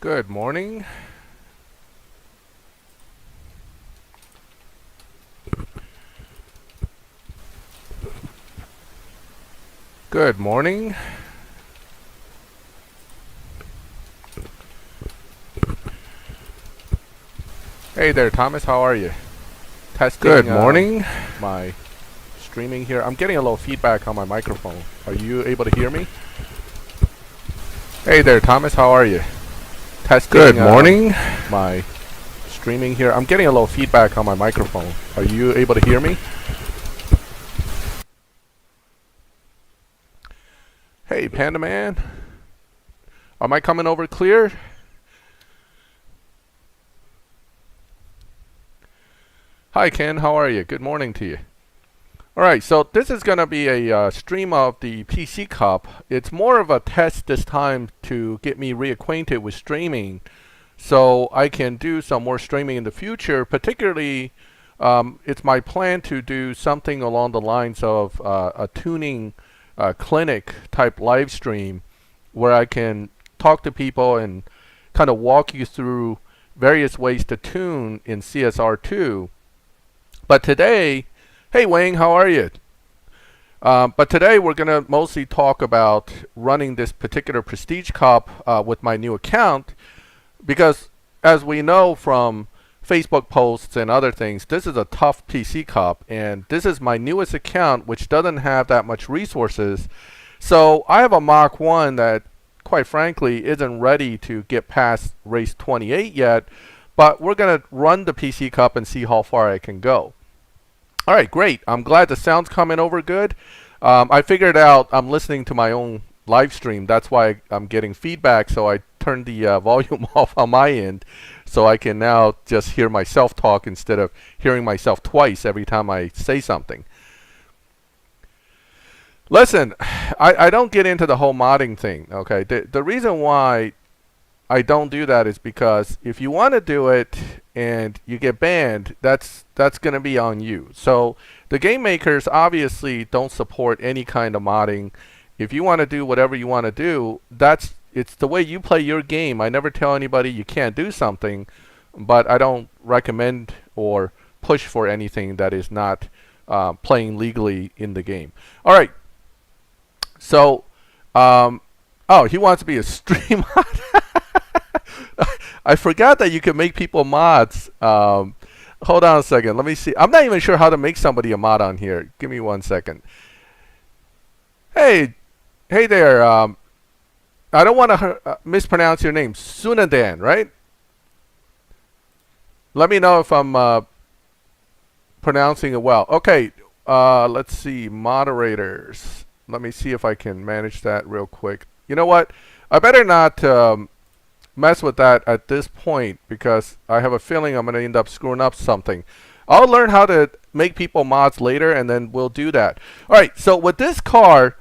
Good morning. Good morning. Hey there, Thomas. How are you? Testing. Good morning. My streaming here. I'm getting a little feedback on my microphone. Are you able to hear me? Hey there, Thomas. How are you? Testing. Good morning. My streaming here. I'm getting a little feedback on my microphone. Are you able to hear me? Hey, Panda Man. Am I coming over clear? Hi, Ken. How are you? Good morning to you. Alright, so this is going to be a stream of the PC Cup. It's more of a test this time to get me reacquainted with streaming so I can do some more streaming in the future. Particularly, it's my plan to do something along the lines of a tuning clinic type live stream where I can talk to people and kind of walk you through various ways to tune in CSR2. But today, hey Wayne, how are you? But today we're going to mostly talk about running this particular Prestige Cup with my new account because as we know from Facebook posts and other things, this is a tough PC Cup and this is my newest account which doesn't have that much resources. So I have a Mach 1 that quite frankly isn't ready to get past race 28 yet, but we're going to run the PC Cup and see how far I can go. Alright, great. I'm glad the sound's coming over good. I figured out I'm listening to my own live stream. That's why I'm getting feedback, so I turned the volume off on my end so I can now just hear myself talk instead of hearing myself twice every time I say something. Listen, I don't get into the whole modding thing, okay? The reason why I don't do that is because if you want to do it and you get banned, that's going to be on you. So the game makers obviously don't support any kind of modding. If you want to do whatever you want to do, it's the way you play your game. I never tell anybody you can't do something, but I don't recommend or push for anything that is not playing legally in the game. All right. So, oh, he wants to be a stream mod. I forgot that you can make people mods. Hold on a second. Let me see. I'm not even sure how to make somebody a mod on here. Give me 1 second. Hey there. I don't want to mispronounce your name. Sunadan, right? Let me know if I'm pronouncing it well. Okay. Let's see. Moderators. Let me see if I can manage that real quick. You know what? I better not mess with that at this point because I have a feeling I'm going to end up screwing up something. I'll learn how to make people mods later and then we'll do that. Alright, so with this car,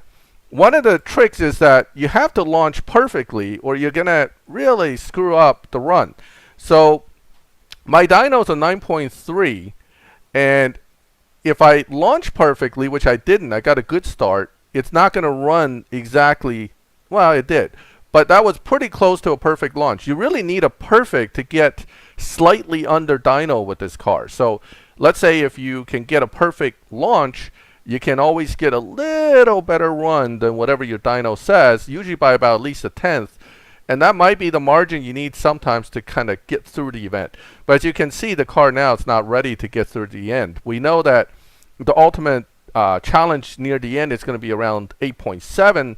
one of the tricks is that you have to launch perfectly or you're going to really screw up the run. So my dyno's a 9.3 and if I launch perfectly, which I didn't, I got a good start, it's not going to run exactly, well it did. But that was pretty close to a perfect launch. You really need a perfect to get slightly under dyno with this car. So let's say if you can get a perfect launch, you can always get a little better run than whatever your dyno says, usually by about at least a tenth. And that might be the margin you need sometimes to kind of get through the event. But as you can see, the car now is not ready to get through the end. We know that the ultimate challenge near the end is going to be around 8.7.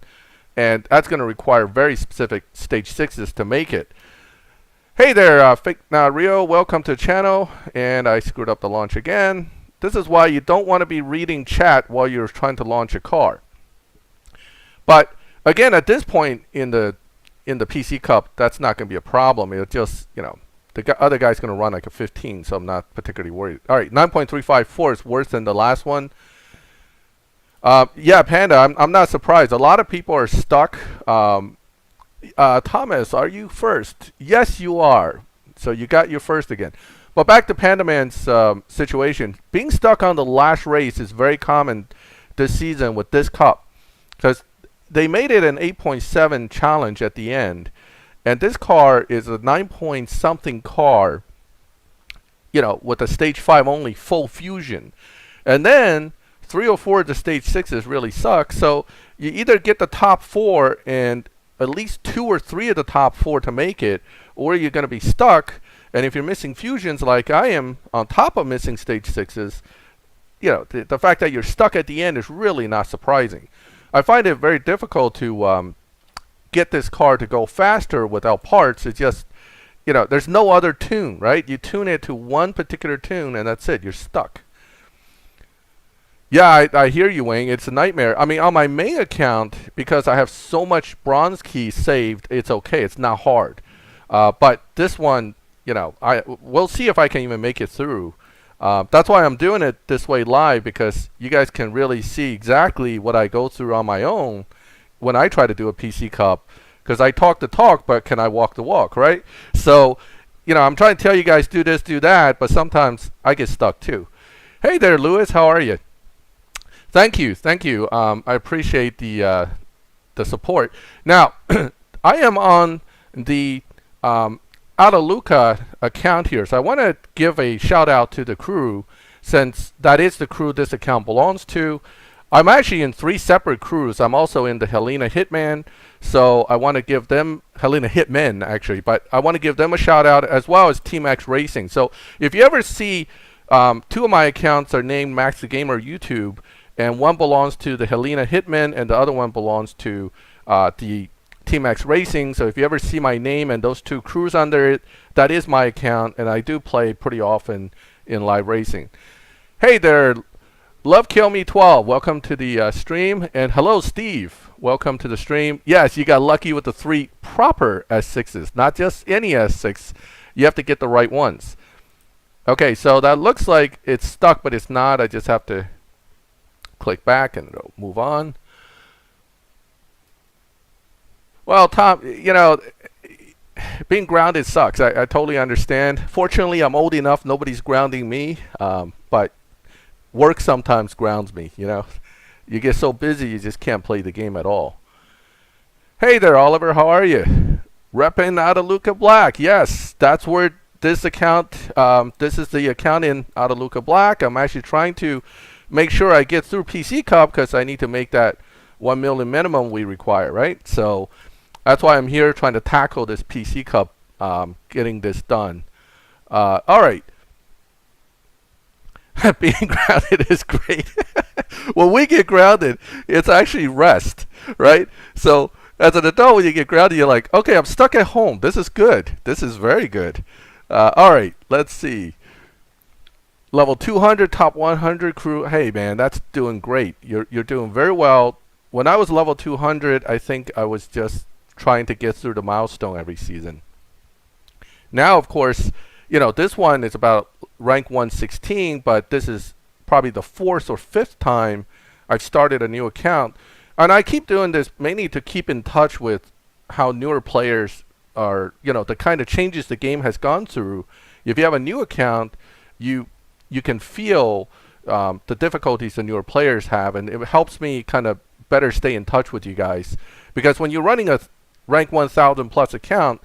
And that's going to require very specific stage 6s to make it. Hey there, Rio, welcome to the channel. And I screwed up the launch again. This is why you don't want to be reading chat while you're trying to launch a car. But again, at this point in the PC Cup, that's not going to be a problem. It'll just, you know, the other guy's going to run like a 15, so I'm not particularly worried. All right, 9.354 is worse than the last one. Yeah, Panda, I'm not surprised. A lot of people are stuck. Thomas, are you first? Yes, you are. So you got your first again. But back to Panda Man's situation. Being stuck on the last race is very common this season with this cup. Because they made it an 8.7 challenge at the end. And this car is a 9 point something car, with a stage 5 only full fusion. And then 3 or 4 of the stage 6s really suck. So you either get the top 4 and at least 2 or 3 of the top 4 to make it, or you're going to be stuck. And if you're missing fusions like I am, on top of missing stage 6s, the fact that you're stuck at the end is really not surprising. I find it very difficult to get this car to go faster without parts. It's just, there's no other tune, right? You tune it to one particular tune and that's it. You're stuck. Yeah, I hear you, Wayne. It's a nightmare. I mean, on my main account, because I have so much bronze keys saved, it's okay. It's not hard. But this one, we'll see if I can even make it through. That's why I'm doing it this way live, because you guys can really see exactly what I go through on my own when I try to do a PC Cup. Because I talk the talk, but can I walk the walk, right? So, I'm trying to tell you guys do this, do that, but sometimes I get stuck too. Hey there, Lewis. How are you? Thank you. I appreciate the support. Now, I am on the Ataluca account here, so I want to give a shout out to the crew, since that is the crew this account belongs to. I'm actually in 3 separate crews. I'm also in the Helena Hitman, so I want to give them, Helena Hitmen actually, but I want to give them a shout out, as well as Team X Racing. So if you ever see 2 of my accounts are named Maxthegamer YouTube, and one belongs to the Helena Hitman and the other one belongs to the Team X Racing. So if you ever see my name and those 2 crews under it, that is my account, and I do play pretty often in live racing. Hey there, Love Kill Me 12. Welcome to the stream, and hello, Steve. Welcome to the stream. Yes, you got lucky with the 3 proper S6s, not just any S6. You have to get the right ones. Okay, so that looks like it's stuck, but it's not. I just have to click back and it'll move on. Well, Tom, being grounded sucks. I totally understand. Fortunately, I'm old enough. Nobody's grounding me. But work sometimes grounds me, You get so busy, you just can't play the game at all. Hey there, Oliver. How are you? Repping Ataluca Black. Yes, that's where this account, this is the account in Ataluca Black. I'm actually trying to make sure I get through PC Cup, because I need to make that 1 million minimum we require, right? So that's why I'm here trying to tackle this PC Cup, getting this done. All right. Being grounded is great. When we get grounded, it's actually rest, right? So as an adult, when you get grounded, you're like, okay, I'm stuck at home. This is good. This is very good. All right, let's see. Level 200, top 100 crew. Hey, man, that's doing great. You're doing very well. When I was level 200, I think I was just trying to get through the milestone every season. Now, of course, this one is about rank 116, but this is probably the 4th or 5th time I've started a new account. And I keep doing this mainly to keep in touch with how newer players are, the kind of changes the game has gone through. If you have a new account, you can feel the difficulties the newer players have, and it helps me kind of better stay in touch with you guys. Because when you're running a rank 1000 plus account,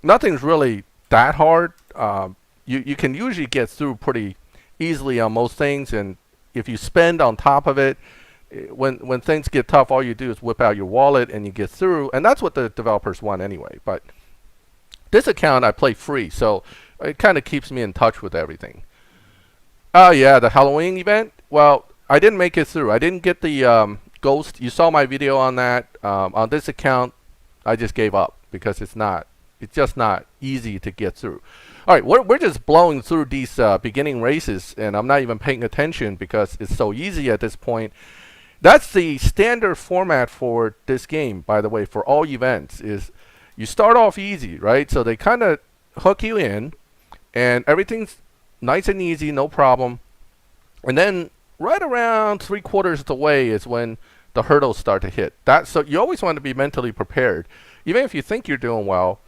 nothing's really that hard. You can usually get through pretty easily on most things, and if you spend on top of it, when things get tough, all you do is whip out your wallet and you get through, and that's what the developers want anyway. But this account I play free, so it kind of keeps me in touch with everything. Oh yeah, the Halloween event. Well, I didn't make it through. I didn't get the ghost. You saw my video on that. On this account, I just gave up because it's just not easy to get through. All right, we're just blowing through these beginning races, and I'm not even paying attention because it's so easy at this point. That's the standard format for this game, by the way, for all events, is you start off easy, right? So they kind of hook you in, and everything's nice and easy, no problem. And then right around 3/4 of the way is when the hurdles start to hit. So you always want to be mentally prepared. Even if you think you're doing well,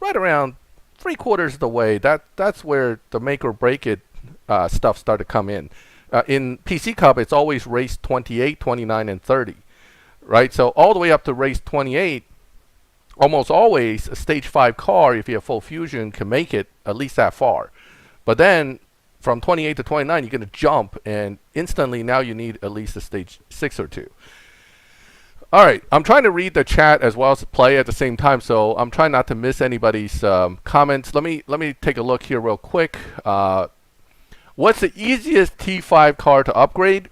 right around 3/4 of the way, that's where the make or break it stuff start to come in. In PC Cup, it's always race 28, 29, and 30, right? So all the way up to race 28, almost always a stage 5 car, if you have full fusion, can make it at least that far. But then from 28 to 29, you're going to jump, and instantly now you need at least a stage 6 or 2. All right, I'm trying to read the chat as well as play at the same time, so I'm trying not to miss anybody's comments. Let me take a look here real quick. What's the easiest T5 car to upgrade?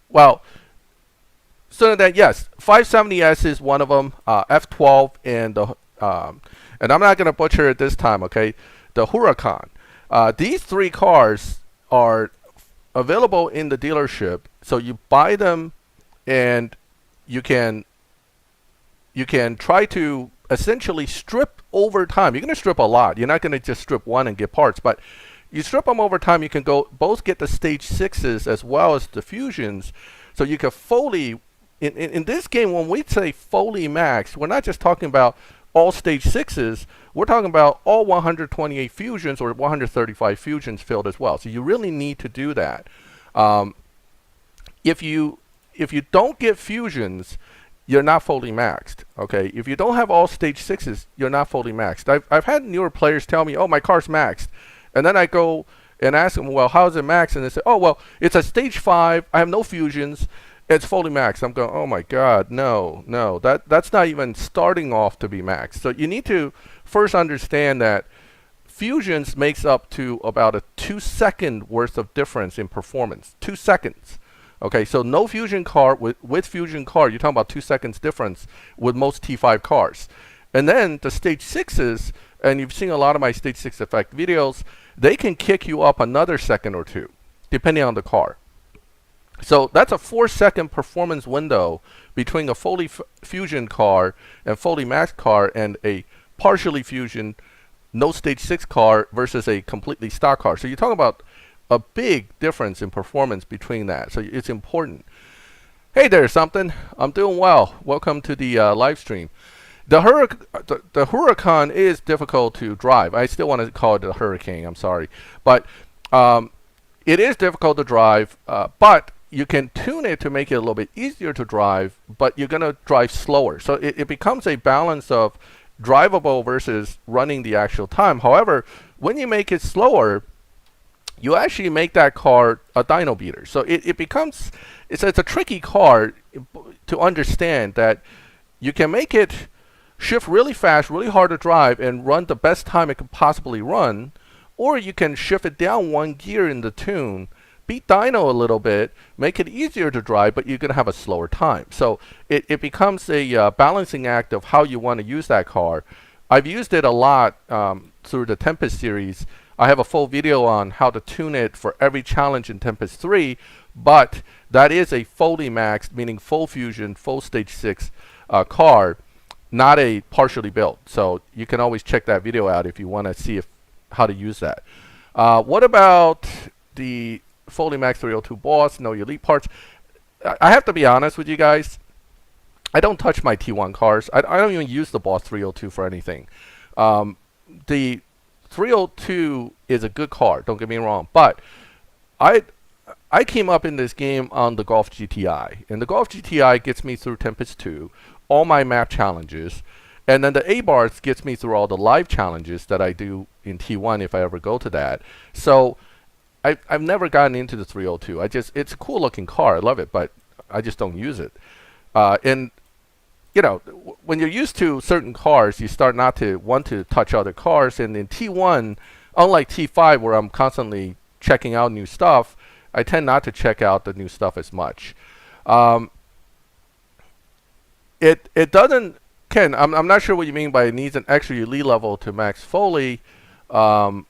Well, so that yes, 570S is one of them. F12 and the and I'm not gonna butcher it this time. Okay, the Huracan. These 3 cars are available in the dealership, so you buy them, and you can try to essentially strip over time. You're gonna strip a lot. You're not gonna just strip one and get parts, but you strip them over time. You can go both get the stage 6s as well as the fusions, so you can fully. In this game, when we say fully maxed, we're not just talking about all stage 6s. We're talking about all 128 fusions or 135 fusions filled as well. So you really need to do that. If you don't get fusions, you're not fully maxed. Okay, if you don't have all stage 6s, you're not fully maxed. I've had newer players tell me, "Oh, my car's maxed," and then I go and ask them, "Well, how is it maxed?" And they say, "Oh, well, it's a stage 5. I have no fusions. It's fully maxed." I'm going, "Oh my God, no, that's not even starting off to be maxed." So you need to first understand that fusions makes up to about a 2-second worth of difference in performance. 2 seconds. Okay, so no fusion car with fusion car, you're talking about 2 seconds difference with most T5 cars. And then the stage 6s, and you've seen a lot of my stage 6 effect videos, they can kick you up another second or 2, depending on the car. So that's a 4-second performance window between a fully fusion car and fully maxed car and a partially fusion, no stage 6 car versus a completely stock car. So you're talking about a big difference in performance between that. So it's important. Hey there, something. I'm doing well. Welcome to the live stream. The Huracan is difficult to drive. I still want to call it the Hurricane. I'm sorry, but it is difficult to drive. But you can tune it to make it a little bit easier to drive, but you're going to drive slower. So it becomes a balance of drivable versus running the actual time. However, when you make it slower, you actually make that car a dyno beater. So it becomes, it's a tricky car to understand that you can make it shift really fast, really hard to drive, and run the best time it could possibly run, or you can shift it down 1 gear in the tune, beat dyno a little bit, make it easier to drive, but you're going to have a slower time. So it becomes a balancing act of how you want to use that car. I've used it a lot through the Tempest series. I have a full video on how to tune it for every challenge in Tempest 3, but that is a fully maxed, meaning full fusion, full stage 6 car, not a partially built. So you can always check that video out if you want to see how to use that. What about the fully maxed 302 boss, no elite parts? I have to be honest with you guys. I don't touch my T1 cars. I don't even use the boss 302 for anything. The 302 is a good car, don't get me wrong, but I came up in this game on the Golf GTI, and the Golf GTI gets me through Tempest 2, all my map challenges, and then the A-Bars gets me through all the live challenges that I do in T1 if I ever go to that. So I've never gotten into the 302. It's a cool looking car, I love it, but I just don't use it. And you know, when you're used to certain cars, you start not to want to touch other cars. And in T1, unlike T5, where I'm constantly checking out new stuff, I tend not to check out the new stuff as much. It doesn't, Ken, I'm not sure what you mean by it needs an extra elite level to max fully. Oh,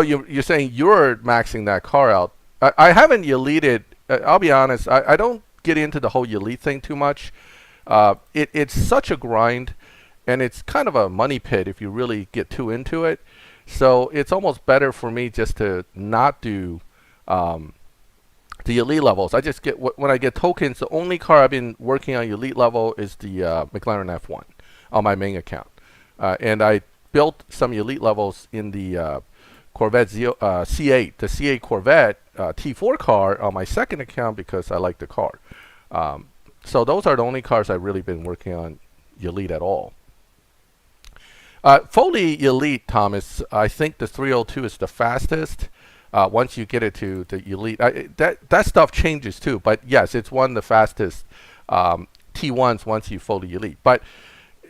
you're saying you're maxing that car out. I haven't elited. I'll be honest. I don't get into the whole elite thing too much. It's such a grind, and it's kind of a money pit if you really get too into it. So it's almost better for me just to not do the elite levels. I just get when I get tokens. The only car I've been working on elite level is the McLaren F1 on my main account, and I built some elite levels in the Corvette C8, the C8 Corvette T4 car on my second account because I like the car. So those are the only cars I've really been working on Elite at all. Fully Elite, Thomas, I think the 302 is the fastest. Once you get it to the Elite, that stuff changes too. But yes, it's one of the fastest T1s once you fully Elite. But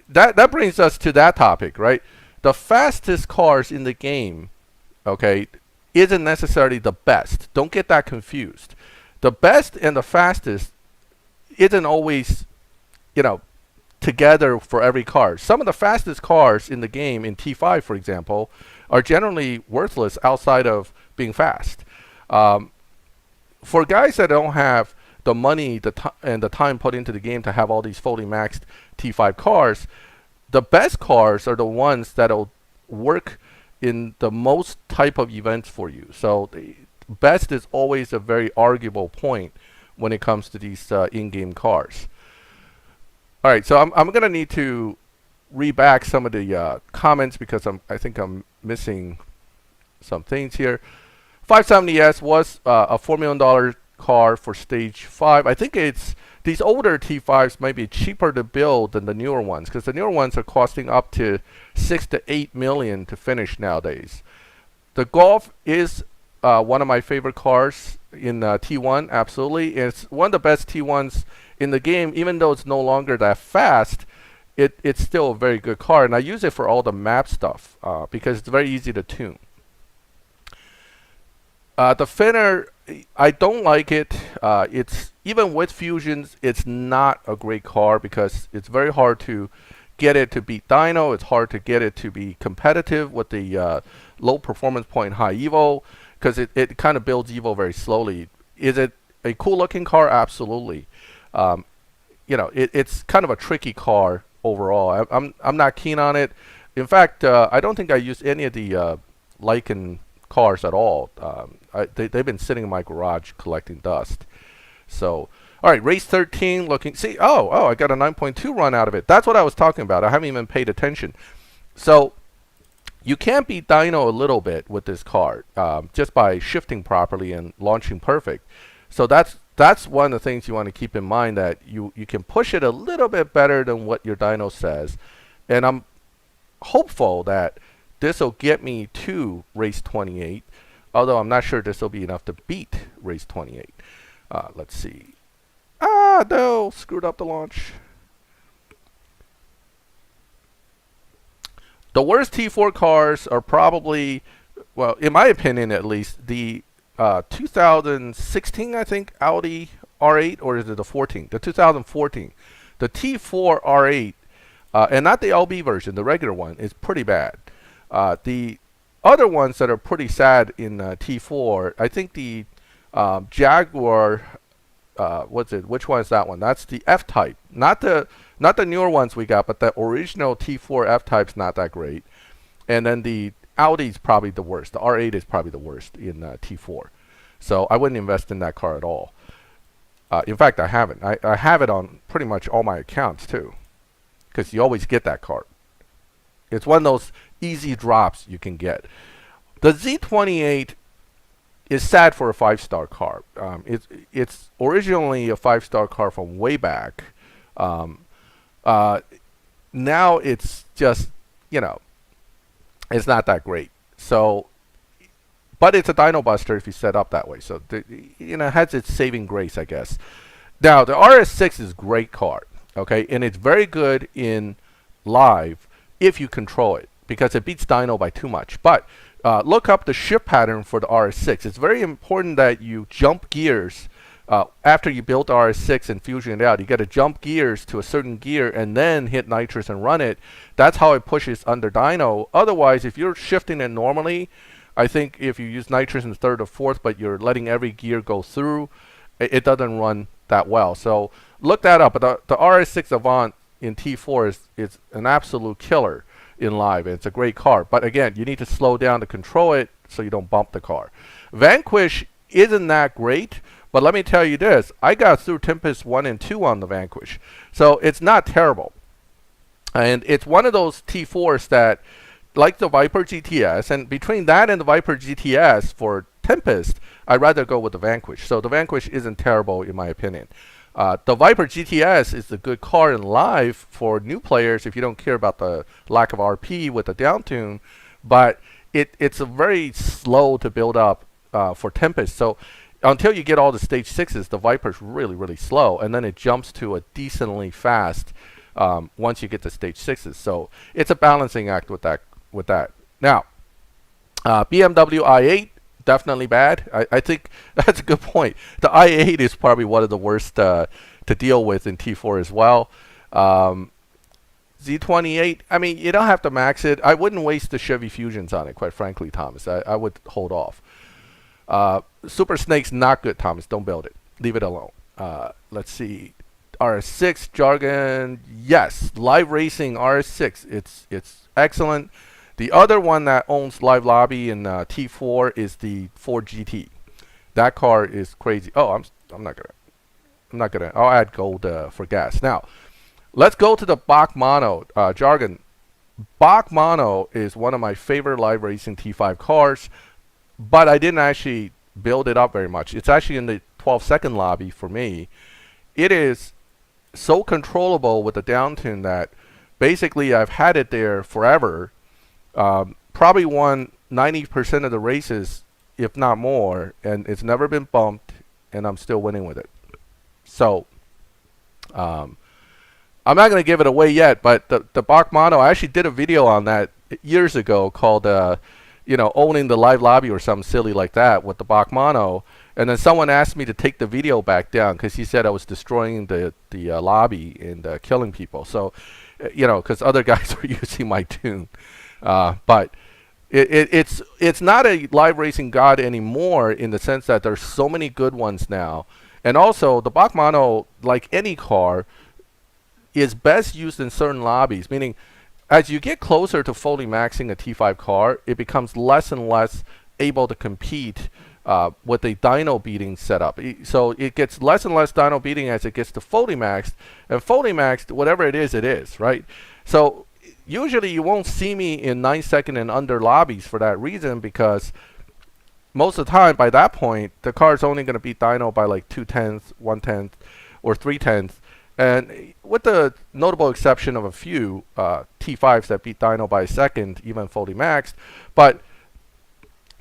that brings us to that topic, right? The fastest cars in the game, okay, isn't necessarily the best. Don't get that confused. The best and the fastest isn't always, together for every car. Some of the fastest cars in the game, in T5 for example, are generally worthless outside of being fast. For guys that don't have the money and the time put into the game to have all these fully maxed T5 cars, the best cars are the ones that'll work in the most type of events for you. So the best is always a very arguable point when it comes to these in-game cars. All right, so I'm going to need to read back some of the comments because I think I'm missing some things here. 570S was a $4 million car for stage 5. I think these older T5s might be cheaper to build than the newer ones because the newer ones are costing up to 6 to 8 million to finish nowadays. The Golf is one of my favorite cars in T1, absolutely. It's one of the best T1s in the game, even though it's no longer that fast. It's still a very good car, and I use it for all the map stuff because it's very easy to tune. The Finner, I don't like it. It's even with fusions, it's not a great car because it's very hard to get it to beat Dyno. It's hard to get it to be competitive with the low performance point high evo because it kind of builds evo very slowly. Is it a cool looking car? Absolutely. It's kind of a tricky car overall. I'm not keen on it. In fact, I don't think I use any of the Lycan cars at all. They've been sitting in my garage collecting dust. So, all right, race 13 looking. See, I got a 9.2 run out of it. That's what I was talking about. I haven't even paid attention. So, you can beat Dyno a little bit with this car just by shifting properly and launching perfect. So that's one of the things you want to keep in mind, that you can push it a little bit better than what your dyno says. And I'm hopeful that this will get me to race 28, although I'm not sure this will be enough to beat race 28. Let's see. No, screwed up the launch. The worst T4 cars are probably, well, in my opinion at least, the 2016, I think, Audi R8, or is it the 14? The 2014. The T4 R8, and not the LB version, the regular one, is pretty bad. The other ones that are pretty sad in T4, I think the Jaguar, which one is that one? That's the F-Type. Not the newer ones we got, but the original T4 F-Type's not that great. And then the Audi's probably the worst. The R8 is probably the worst in T4. So I wouldn't invest in that car at all. In fact, I haven't. I have it on pretty much all my accounts too, because you always get that car. It's one of those easy drops you can get. The Z28 is sad for a 5-star car. It's originally a 5-star car from way back. Now it's just, it's not that great. So, but it's a dyno buster if you set up that way. So, it has its saving grace, I guess. Now, the RS6 is a great car, okay? And it's very good in live if you control it, because it beats dyno by too much. But look up the shift pattern for the RS6. It's very important that you jump gears after you build the RS6 and fusion it out. You got to jump gears to a certain gear and then hit nitrous and run it. That's how it pushes under dyno. Otherwise, if you're shifting it normally, I think if you use nitrous in third or fourth, but you're letting every gear go through, it doesn't run that well. So look that up. But the RS6 Avant in T4 is an absolute killer in live. It's a great car. But again, you need to slow down to control it so you don't bump the car. Vanquish isn't that great, but let me tell you this. I got through Tempest 1 and 2 on the Vanquish. So it's not terrible. And it's one of those T4s that, like the Viper GTS, and between that and the Viper GTS for Tempest, I'd rather go with the Vanquish. So the Vanquish isn't terrible in my opinion. The Viper GTS is a good car in live for new players if you don't care about the lack of RP with the down tune, but it's a very slow to build up for Tempest. So until you get all the stage 6s, the Viper's really slow, and then it jumps to a decently fast once you get to stage 6s. So it's a balancing act with that. Now, BMW i8, definitely bad. I think that's a good point. The i8 is probably one of the worst to deal with in T4 as well. Z28, I mean, you don't have to max it. I wouldn't waste the Chevy Fusions on it, quite frankly, Thomas. I would hold off. Super Snake's not good, Thomas. Don't build it. Leave it alone. Let's see. RS6 Jargon, yes. Live Racing RS6, it's excellent. The other one that owns Live Lobby in T4 is the Ford GT. That car is crazy. Oh, I'm not gonna. I'll add gold for gas. Now, let's go to the Mach Mono Jargon. Mach Mono is one of my favorite live racing T5 cars, but I didn't actually build it up very much. It's actually in the 12-second lobby for me. It is so controllable with the down tune that basically I've had it there forever. Probably won 90% of the races, if not more, and it's never been bumped, and I'm still winning with it. So, I'm not going to give it away yet, but the Mach Mono, I actually did a video on that years ago called, owning the live lobby or something silly like that with the Mach Mono. And then someone asked me to take the video back down because he said I was destroying the lobby and killing people. So, because other guys were using my tune. But it's not a live racing god anymore in the sense that there's so many good ones now. And also, the Mach Mono, like any car, is best used in certain lobbies, meaning as you get closer to fully maxing a T5 car, it becomes less and less able to compete with a dyno beating setup. So it gets less and less dyno beating as it gets to fully maxed, and fully maxed, whatever it is, right? So usually you won't see me in 9-second and under lobbies for that reason, because most of the time by that point the car is only going to beat dyno by like 2/10, 1/10, or 3/10. And with the notable exception of a few T5s that beat dyno by a second, even fully maxed. But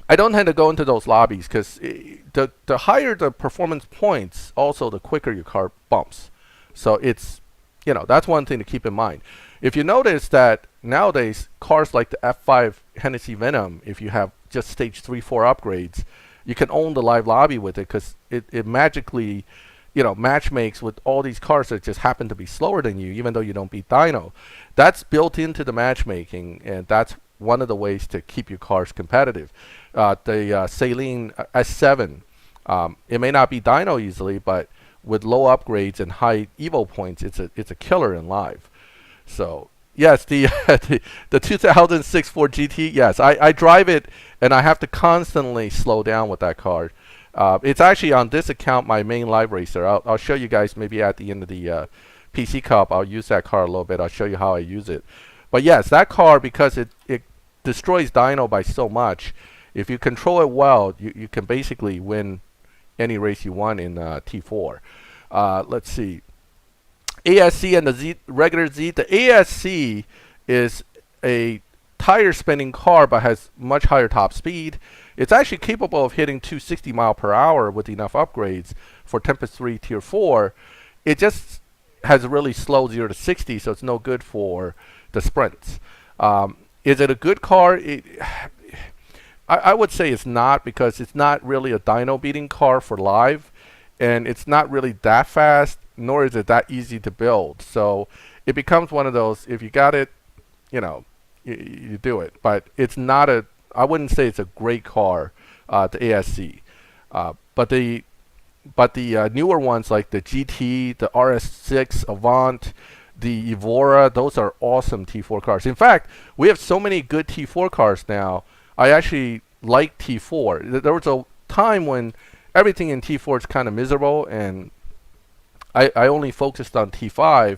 I don't tend to go into those lobbies because the higher the performance points, also the quicker your car bumps. So it's, that's one thing to keep in mind. If you notice that nowadays cars like the F5 Hennessy Venom, if you have just stage 3-4 upgrades, you can own the live lobby with it because it magically match makes with all these cars that just happen to be slower than you, even though you don't beat dyno. That's built into the matchmaking, and that's one of the ways to keep your cars competitive. The Saline S7, it may not be dyno easily, but with low upgrades and high evo points, it's a killer in live. So yes, the 2006 Ford GT, yes, I drive it, and I have to constantly slow down with that car. It's actually on this account my main live racer. I'll show you guys maybe at the end of the PC Cup. I'll use that car a little bit. I'll show you how I use it. But yes, that car, because it destroys dyno by so much, if you control it well, you can basically win any race you want in T4. Let's see. ASC and the regular Z. The ASC is a tire spinning car but has much higher top speed. It's actually capable of hitting 260 mph with enough upgrades for Tempest 3 Tier 4. It just has a really slow 0 to 60, so it's no good for the sprints. Is it a good car? I would say it's not, because it's not really a dyno beating car for live, and it's not really that fast, nor is it that easy to build. So it becomes one of those, if you got it, you do it. But it's not I wouldn't say it's a great car, the ASC. But the newer ones like the GT, the RS6 Avant, the Evora, those are awesome T4 cars. In fact, we have so many good T4 cars now. I actually like T4. There was a time when everything in T4 is kind of miserable, and I only focused on T5.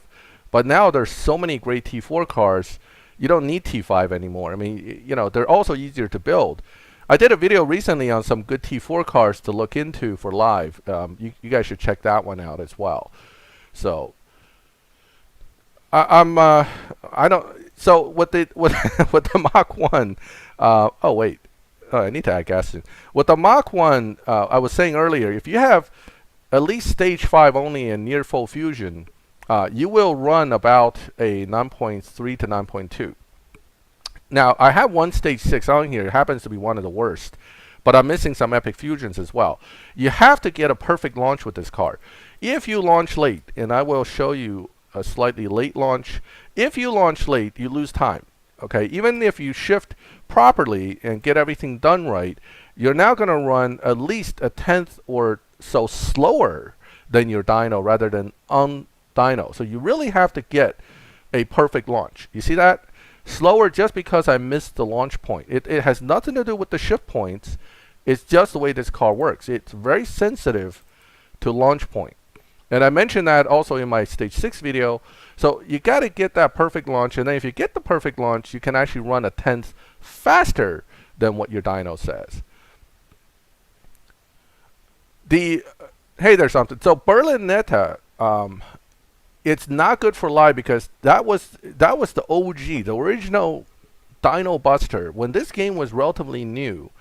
But now there's so many great T4 cars, you don't need T5 anymore. I mean, they're also easier to build. I did a video recently on some good T4 cars to look into for live. You guys should check that one out as well. So I don't. So with the with the Mach 1. Oh wait. I need to add gas in. With the Mach 1, I was saying earlier, if you have at least stage 5 only in near full fusion, you will run about a 9.3 to 9.2. Now, I have one stage 6 on here. It happens to be one of the worst, but I'm missing some epic fusions as well. You have to get a perfect launch with this car. If you launch late, and I will show you a slightly late launch, if you launch late, you lose time. Okay, even if you shift properly and get everything done right, you're now going to run at least a tenth or so slower than your dyno rather than on dyno. So you really have to get a perfect launch. You see that? Slower just because I missed the launch point. It has nothing to do with the shift points. It's just the way this car works. It's very sensitive to launch point. And I mentioned that also in my stage 6 video. So you got to get that perfect launch, and then if you get the perfect launch, you can actually run a tenth faster than what your dyno says. Hey, there's something. So Berlin Netta, it's not good for live because that was the OG, the original dyno buster. When this game was relatively new,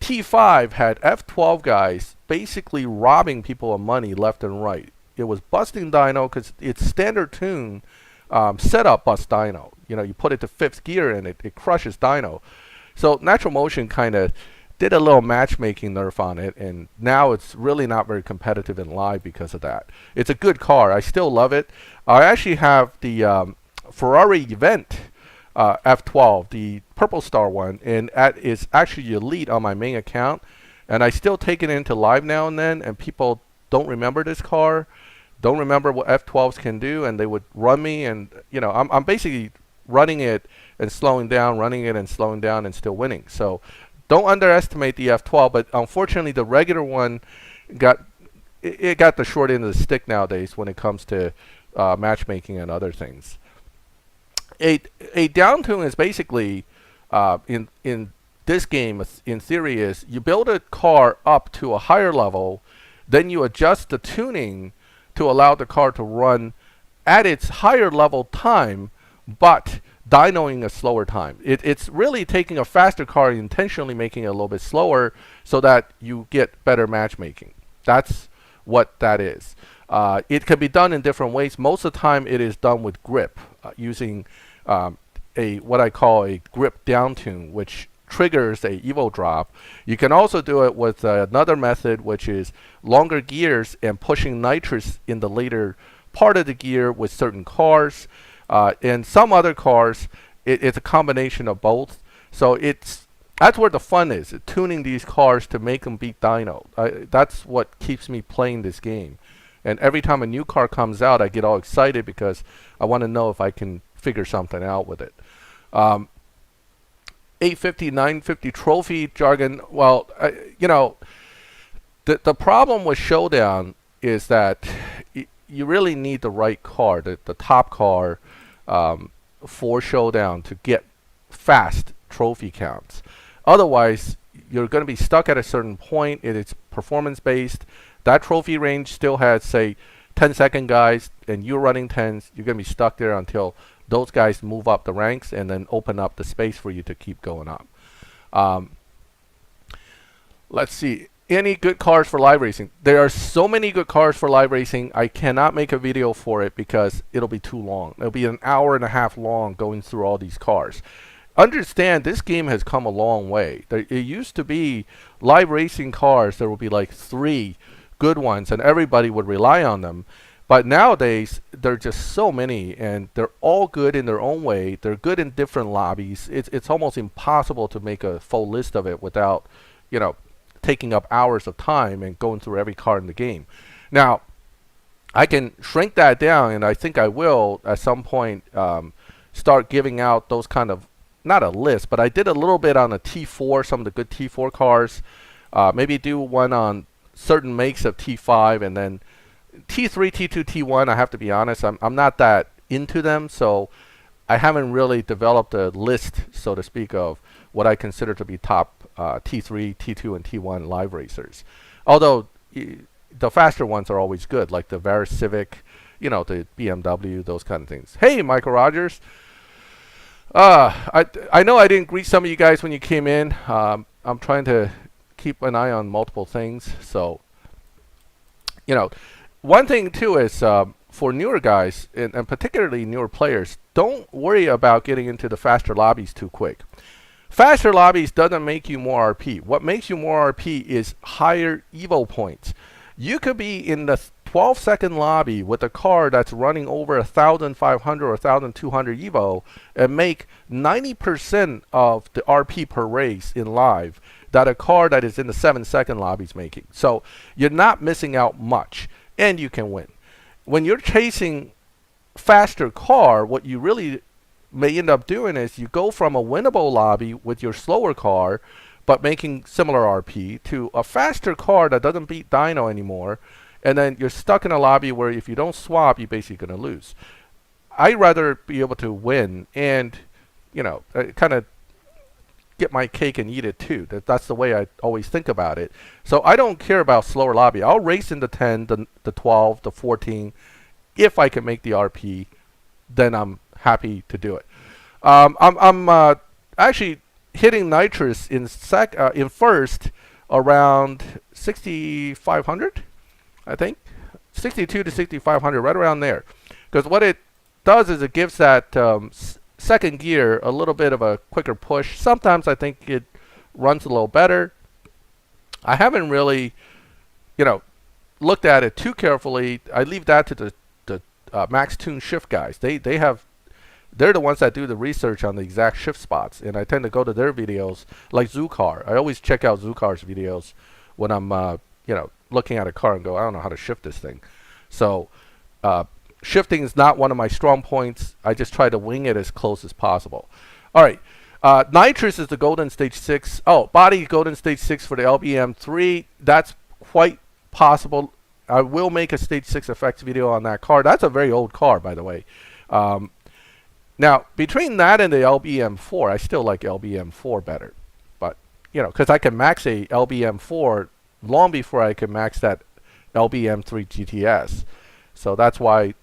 T5 had F12 guys basically robbing people of money left and right. It was busting dyno because it's standard tune setup bust dyno. You know, you put it to 5th gear and it crushes dyno. So Natural Motion kind of did a little matchmaking nerf on it, and now it's really not very competitive in live because of that. It's a good car. I still love it. I actually have the Ferrari event F12, the Purple Star one, and that is actually elite on my main account. And I still take it into live now and then, and people don't remember this car, don't remember what F12s can do, and they would run me, and you know, I'm basically running it and slowing down, running it and slowing down, and still winning. So don't underestimate the F12, but unfortunately the regular one got the short end of the stick nowadays when it comes to matchmaking and other things. A down tune is basically in this game, in theory, is you build a car up to a higher level, then you adjust the tuning to allow the car to run at its higher level time, but dynoing a slower time. It's really taking a faster car and intentionally making it a little bit slower so that you get better matchmaking. That's what that is. It can be done in different ways. Most of the time it is done with grip, using what I call a grip down tune, which triggers a evo drop. You can also do it with another method, which is longer gears and pushing nitrous in the later part of the gear with certain cars. In some other cars, it's a combination of both. So that's where the fun is, tuning these cars to make them beat dyno. That's what keeps me playing this game. And every time a new car comes out, I get all excited because I want to know if I can figure something out with it. 850, 950 trophy jargon. Well, you know, the problem with Showdown is that you really need the right car, the top car, for Showdown to get fast trophy counts. Otherwise, you're going to be stuck at a certain point. It's performance based. That trophy range still has, say, 10-second guys, and you're running 10s. You're going to be stuck there until those guys move up the ranks and then open up the space for you to keep going up. Let's see. Any good cars for live racing? There are so many good cars for live racing. I cannot make a video for it because it'll be too long. It'll be an hour and a half long going through all these cars. Understand, this game has come a long way. It used to be live racing cars. There will be like 3 good ones, and everybody would rely on them. But nowadays, there are just so many, and they're all good in their own way. They're good in different lobbies. It's almost impossible to make a full list of it without, you know, taking up hours of time and going through every car in the game. Now, I can shrink that down, and I think I will at some point start giving out those kind of, not a list, but I did a little bit on the T4, some of the good T4 cars. Maybe do one on certain makes of T5, and then T3, T2, T1, I have to be honest, I'm not that into them, so I haven't really developed a list, so to speak, of what I consider to be top T3, T2, and T1 live racers. Although the faster ones are always good, like the Varus Civic, the BMW, those kind of things. Hey, Michael Rogers. I know I didn't greet some of you guys when you came in. I'm trying to keep an eye on multiple things. So, one thing too is for newer guys, and particularly newer players, don't worry about getting into the faster lobbies too quick. Faster lobbies doesn't make you more RP. What makes you more RP is higher Evo points. You could be in the 12-second lobby with a car that's running over 1,500 or 1,200 Evo and make 90% of the RP per race in live that a car that is in the 7-second lobby is making. So you're not missing out much, and you can win. When you're chasing faster car, what you really may end up doing is you go from a winnable lobby with your slower car but making similar RP to a faster car that doesn't beat dyno anymore, and then you're stuck in a lobby where if you don't swap, you're basically going to lose. I'd rather be able to win and, kind of get my cake and eat it too. That's the way I always think about it. So I don't care about slower lobby. I'll race in the 10, the 12, the 14. If I can make the RP, then I'm happy to do it. I'm actually hitting nitrous in first around 6,500, I think, 62 to 6,500, right around there. Because what it does is it gives that second gear a little bit of a quicker push. Sometimes I think it runs a little better. I haven't really, looked at it too carefully. I leave that to the Max Tune shift guys. They're the ones that do the research on the exact shift spots, and I tend to go to their videos, like Zukar. I always check out Zukar's videos when I'm, looking at a car and go, I don't know how to shift this thing. So, shifting is not one of my strong points. I just try to wing it as close as possible. All right, nitrous is the golden stage 6. Oh, body golden stage 6 for the LBM3. That's quite possible. I will make a stage 6 effects video on that car. That's a very old car, by the way. Now, between that and the LBM4, I still like LBM4 better. But, because I can max a LBM4 long before I can max that LBM3 GTS. So that's why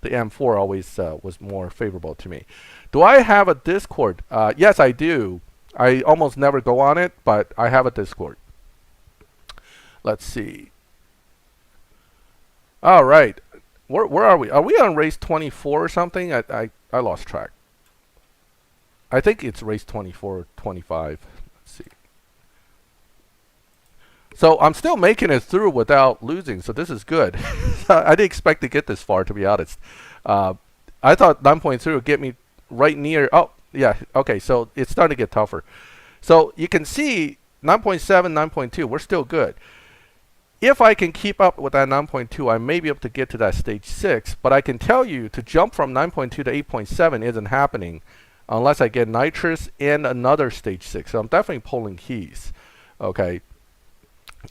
the M4 always was more favorable to me. Do I have a Discord? Yes, I do. I almost never go on it, but I have a Discord. Let's see. All right. Where are we? Are we on race 24 or something? I lost track. I think it's race 24 or 25. Let's see. So I'm still making it through without losing, so this is good. I didn't expect to get this far, to be honest. I thought 9.3 would get me right near. Oh, yeah. Okay, so it's starting to get tougher. So you can see 9.7, 9.2. We're still good. If I can keep up with that 9.2, I may be able to get to that stage 6. But I can tell you to jump from 9.2 to 8.7 isn't happening unless I get nitrous and another stage 6. So I'm definitely pulling keys. Okay.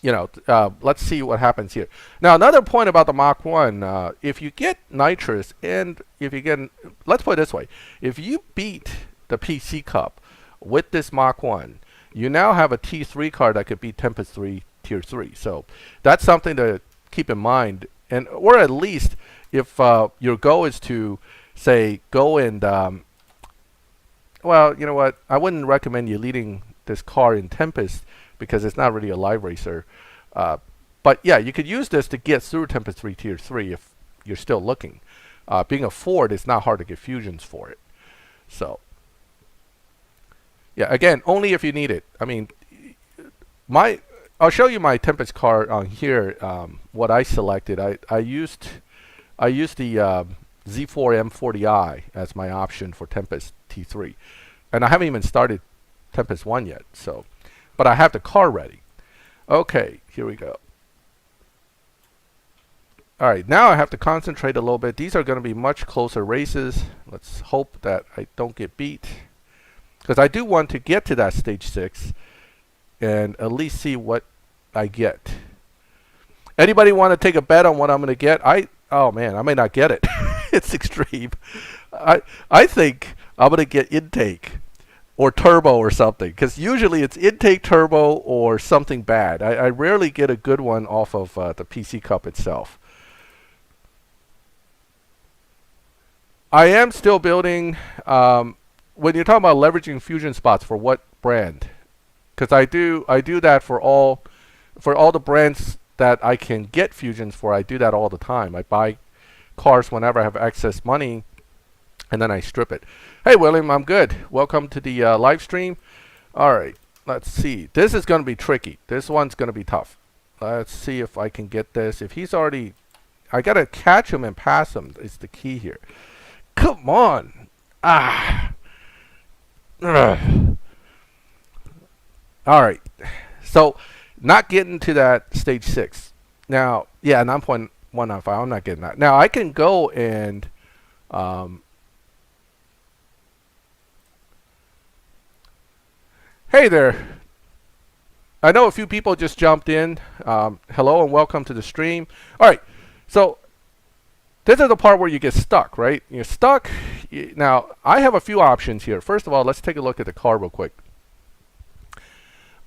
Let's see what happens here. Now, another point about the Mach 1, if you get nitrous and if you get, let's put it this way, if you beat the PC Cup with this Mach 1, you now have a T3 car that could beat Tempest 3 Tier 3. So that's something to keep in mind. And or at least if your goal is to, say, go and, well, you know what, I wouldn't recommend you leading this car in Tempest because it's not really a live racer. But yeah, you could use this to get through Tempest 3 Tier 3 if you're still looking. Being a Ford, it's not hard to get fusions for it. So, yeah, again, only if you need it. I mean, I'll show you my Tempest car on here, what I selected. I used the Z4 M40i as my option for Tempest T3. And I haven't even started Tempest 1 yet, so, but I have the car ready. Okay, here we go. All right, now I have to concentrate a little bit. These are going to be much closer races. Let's hope that I don't get beat, because I do want to get to that stage 6 and at least see what I get. Anybody want to take a bet on what I'm going to get? Oh man, I may not get it. It's extreme. I think I'm gonna get intake or turbo or something, because usually it's intake, turbo, or something bad. I rarely get a good one off of the PC Cup itself. I am still building. When you're talking about leveraging fusion spots, for what brand? Because I do that for all the brands that I can get fusions for. I do that all the time. I buy cars whenever I have excess money, and then I strip it. Hey William, I'm good. Welcome to the live stream. All right, let's see. This is going to be tricky. This one's going to be tough. Let's see if I can get this. If he's already, I gotta catch him and pass him. Is the key here. Come on. Ah. Ugh. All right. So, not getting to that stage 6. Now, yeah, 9.195. I'm not getting that. Now, I can go and hey there. I know a few people just jumped in. Hello and welcome to the stream. All right. So, this is the part where you get stuck, right? You're stuck. Now, I have a few options here. First of all, let's take a look at the car real quick.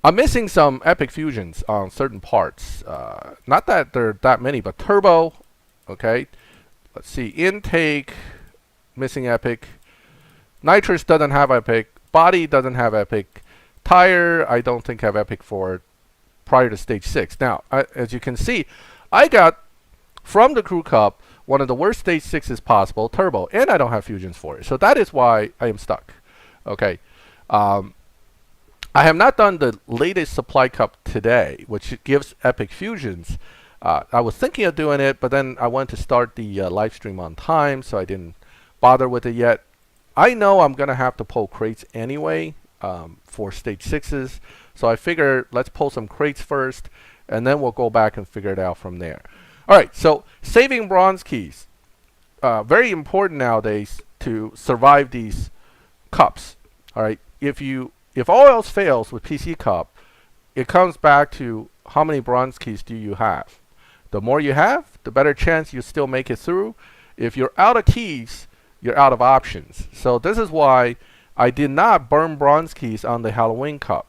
I'm missing some epic fusions on certain parts. Not that there are that many, but turbo. Okay. Let's see. Intake, missing epic. Nitrous doesn't have epic. Body doesn't have epic. Tire, I don't think have epic for prior to stage 6. Now, as you can see, I got from the Crew Cup one of the worst stage 6s possible, turbo, and I don't have fusions for it. So that is why I am stuck. Okay. I have not done the latest supply cup today, which gives epic fusions. I was thinking of doing it, but then I wanted to start the live stream on time, so I didn't bother with it yet. I know I'm going to have to pull crates anyway for stage 6s, so I figure let's pull some crates first, and then we'll go back and figure it out from there. All right, so saving bronze keys. Very important nowadays to survive these cups. All right, if all else fails with PC Cup, it comes back to how many bronze keys do you have. The more you have, the better chance you still make it through. If you're out of keys, you're out of options. So this is why I did not burn bronze keys on the Halloween Cup.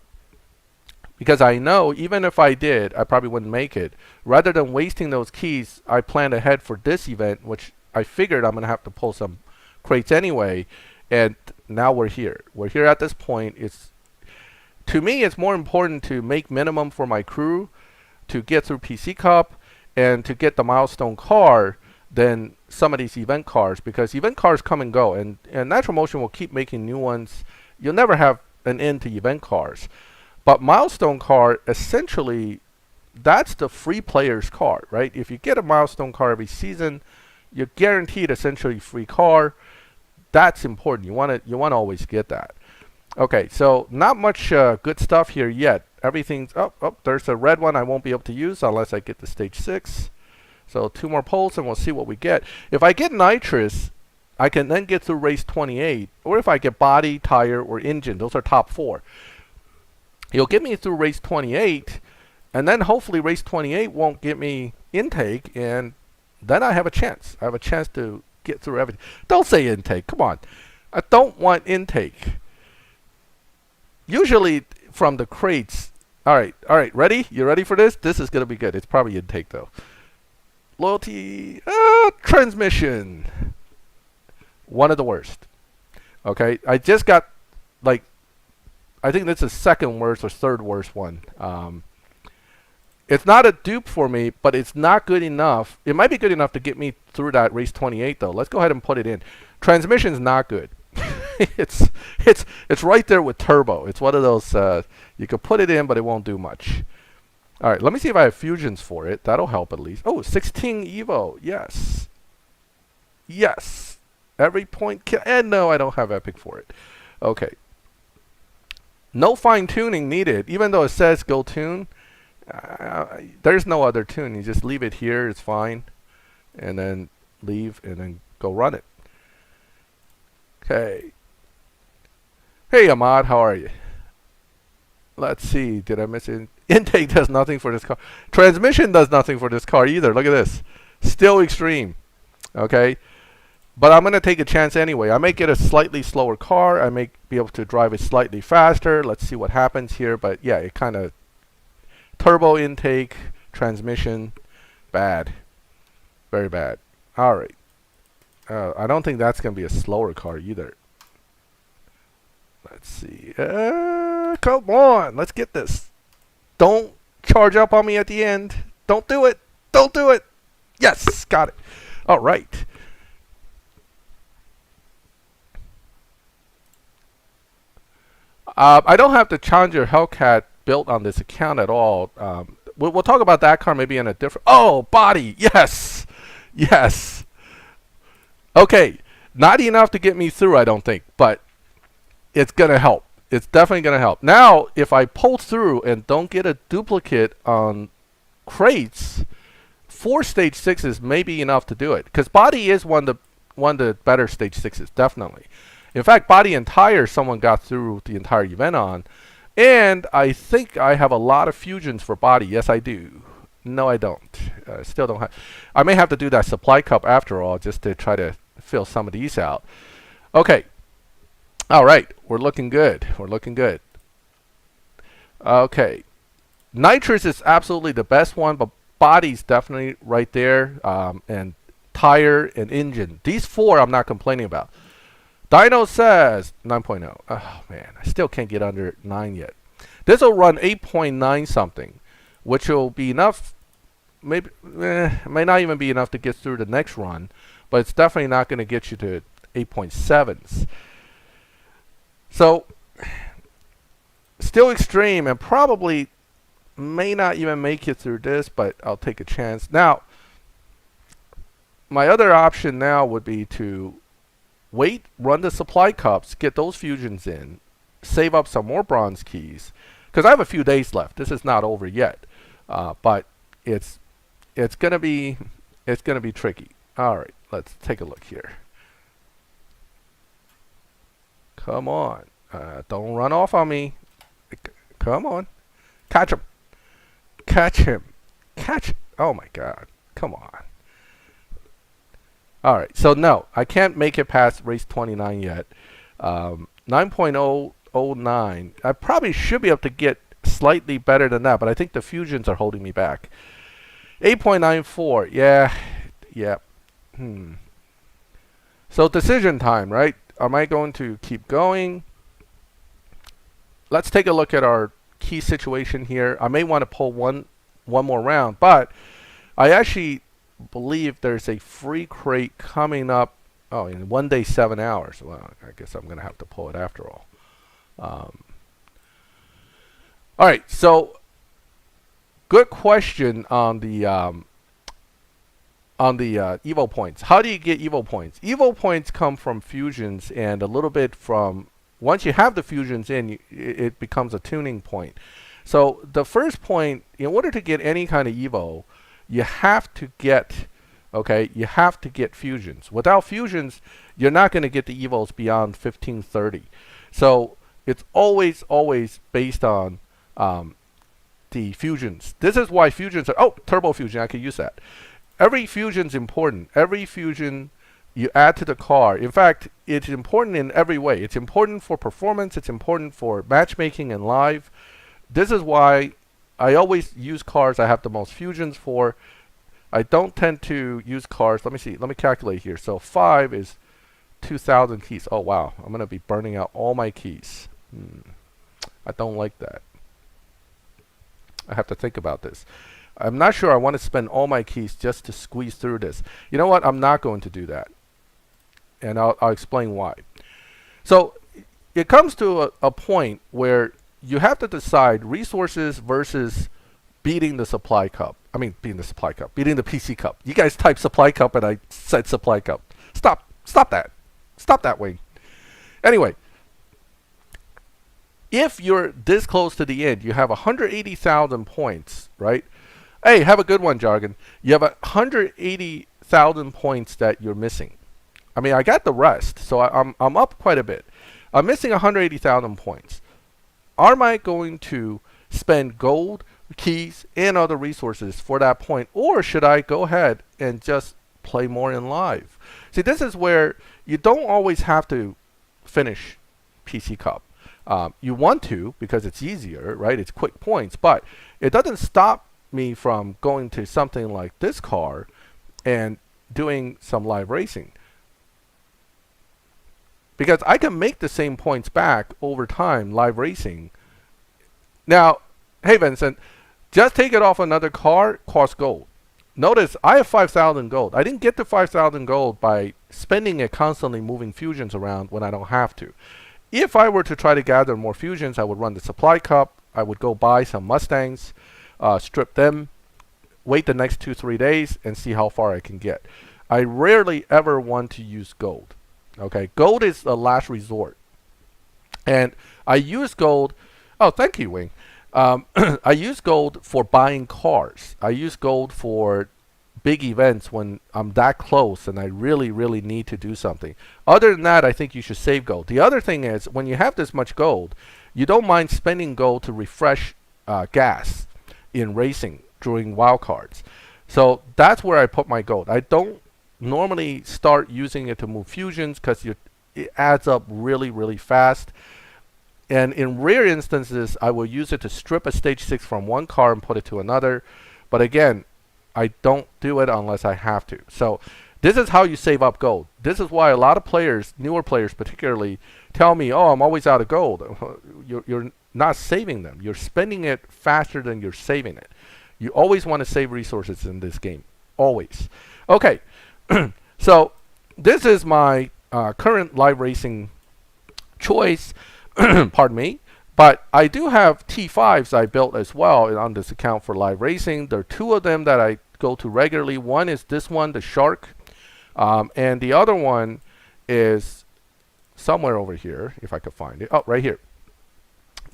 Because I know even if I did, I probably wouldn't make it. Rather than wasting those keys, I planned ahead for this event, which I figured I'm going to have to pull some crates anyway. And now we're here. We're here at this point. To me, it's more important to make minimum for my crew to get through PC Cup and to get the milestone car than some of these event cars, because event cars come and go, and Natural Motion will keep making new ones. You'll never have an end to event cars. But milestone car, essentially, that's the free player's car, right? If you get a milestone car every season, you're guaranteed essentially free car. That's important. You want to always get that. Okay, so not much good stuff here yet. Everything's there's a red one I won't be able to use unless I get to stage 6. So 2 more polls and we'll see what we get. If I get nitrous, I can then get through race 28. Or if I get body, tire, or engine, those are top 4. You'll get me through race 28, and then hopefully race 28 won't get me intake, and then I have a chance. I have a chance to get through everything. Don't say intake. Come on. I don't want intake. Usually from the crates. All right. Ready? You ready for this? This is going to be good. It's probably intake, though. Loyalty. Transmission. One of the worst. Okay. I just got, like, I think that's the second worst or third worst one. It's not a dupe for me, but it's not good enough. It might be good enough to get me through that race 28, though. Let's go ahead and put it in. Transmission's not good. it's right there with turbo. It's one of those you could put it in, but it won't do much. All right, let me see if I have fusions for it. That'll help at least. Oh, 16 Evo. Yes. Yes. Every point. And no, I don't have epic for it. Okay. No fine tuning needed, even though it says go tune. There's no other tune. You just leave it here. It's fine. And then leave and then go run it. Okay. Hey, Ahmad. How are you? Let's see. Did I miss it? Intake does nothing for this car. Transmission does nothing for this car either. Look at this. Still extreme. Okay. But I'm going to take a chance anyway. I may get a slightly slower car. I may be able to drive it slightly faster. Let's see what happens here. But yeah, it kind of turbo intake, transmission, bad. Very bad. All right. I don't think that's going to be a slower car either. Let's see. Come on. Let's get this. Don't charge up on me at the end. Don't do it. Don't do it. Yes. Got it. All right. I don't have the Challenger Hellcat built on this account at all. We'll talk about that car maybe in a different... Oh, body. Yes. Yes. Okay. Not enough to get me through, I don't think. But it's going to help. It's definitely going to help. Now, if I pull through and don't get a duplicate on crates, 4 stage 6s may be enough to do it. Because body is one of the better stage 6s, definitely. In fact, body and tire, someone got through the entire event on. And I think I have a lot of fusions for body. Yes, I do. No, I don't. Still don't have. I may have to do that supply cup after all, just to try to fill some of these out. Okay. All right. We're looking good. We're looking good. Okay. Nitrous is absolutely the best one, but body's definitely right there. And tire and engine. These 4 I'm not complaining about. Dino says 9.0. Oh man, I still can't get under 9 yet. This will run 8.9 something, which will be enough. Maybe may not even be enough to get through the next run, but it's definitely not going to get you to 8.7s. So still extreme, and probably may not even make it through this, but I'll take a chance. Now, my other option now would be to wait, run the supply cups, get those fusions in, save up some more bronze keys, because I have a few days left. This is not over yet, but it's gonna be tricky. All right, let's take a look here. Come on, don't run off on me. Come on, catch him, catch him, catch him. Oh my God, come on. All right, so no, I can't make it past race 29 yet. 9.009. I probably should be able to get slightly better than that, but I think the fusions are holding me back. 8.94. Yeah. So decision time, right? Am I going to keep going? Let's take a look at our key situation here. I may want to pull one more round, but I actually believe there's a free crate coming up in 1 day 7 hours. Well, I guess I'm gonna have to pull it after all. All right, so good question on the Evo points. How do you get Evo points? Evo points come from fusions and a little bit from, once you have the fusions in, it becomes a tuning point. So the first point, in order to get any kind of Evo, you have to get, you have to get fusions. Without fusions, you're not going to get the evos beyond 1530. So it's always based on the fusions. This is why fusions are, turbo fusion, I could use that. Every fusion's important. Every fusion you add to the car. In fact, it's important in every way. It's important for performance. It's important for matchmaking and live. This is why I always use cars I have the most fusions for. I don't tend to use cars. Let me see. Let me calculate here. So 5 is 2,000 keys. Oh, wow. I'm going to be burning out all my keys. I don't like that. I have to think about this. I'm not sure I want to spend all my keys just to squeeze through this. You know what? I'm not going to do that. And I'll explain why. So it comes to a point where you have to decide resources versus beating the supply cup. I mean, beating the supply cup, beating the PC cup. You guys type supply cup and I said supply cup. Stop that. Stop that, Wayne. Anyway, if you're this close to the end, you have 180,000 points, right? Hey, have a good one, Jargon. You have 180,000 points that you're missing. I mean, I got the rest, so I'm up quite a bit. I'm missing 180,000 points. Am I going to spend gold, keys, and other resources for that point, or should I go ahead and just play more in live. See, this is where you don't always have to finish PC Cup. You want to because it's easier, right? It's quick points, but it doesn't stop me from going to something like this car and doing some live racing. Because I can make the same points back over time live racing. Now, hey Vincent, just take it off another car, costs gold. Notice I have 5,000 gold. I didn't get to 5,000 gold by spending it constantly moving fusions around when I don't have to. If I were to try to gather more fusions, I would run the supply cup. I would go buy some Mustangs, strip them, wait the next 2-3 days, and see how far I can get. I rarely ever want to use gold. Okay, gold is the last resort. And I use gold. Oh, thank you, Wing. I use gold for buying cars. I use gold for big events when I'm that close and I really, really need to do something. Other than that, I think you should save gold. The other thing is, when you have this much gold, you don't mind spending gold to refresh gas in racing during wildcards. So that's where I put my gold. I don't normally start using it to move fusions because it adds up really, really fast. And in rare instances, I will use it to strip a stage 6 from one car and put it to another. But again, I don't do it unless I have to. So this is how you save up gold. This is why a lot of players, newer players particularly, tell me, oh, I'm always out of gold. You're not saving them. You're spending it faster than you're saving it. You always want to save resources in this game. Always. Okay. So this is my current live racing choice. Pardon me. But I do have T5s I built as well on this account for live racing. There are two of them that I go to regularly. One is this one, the Shark. And the other one is somewhere over here, if I could find it. Oh, right here.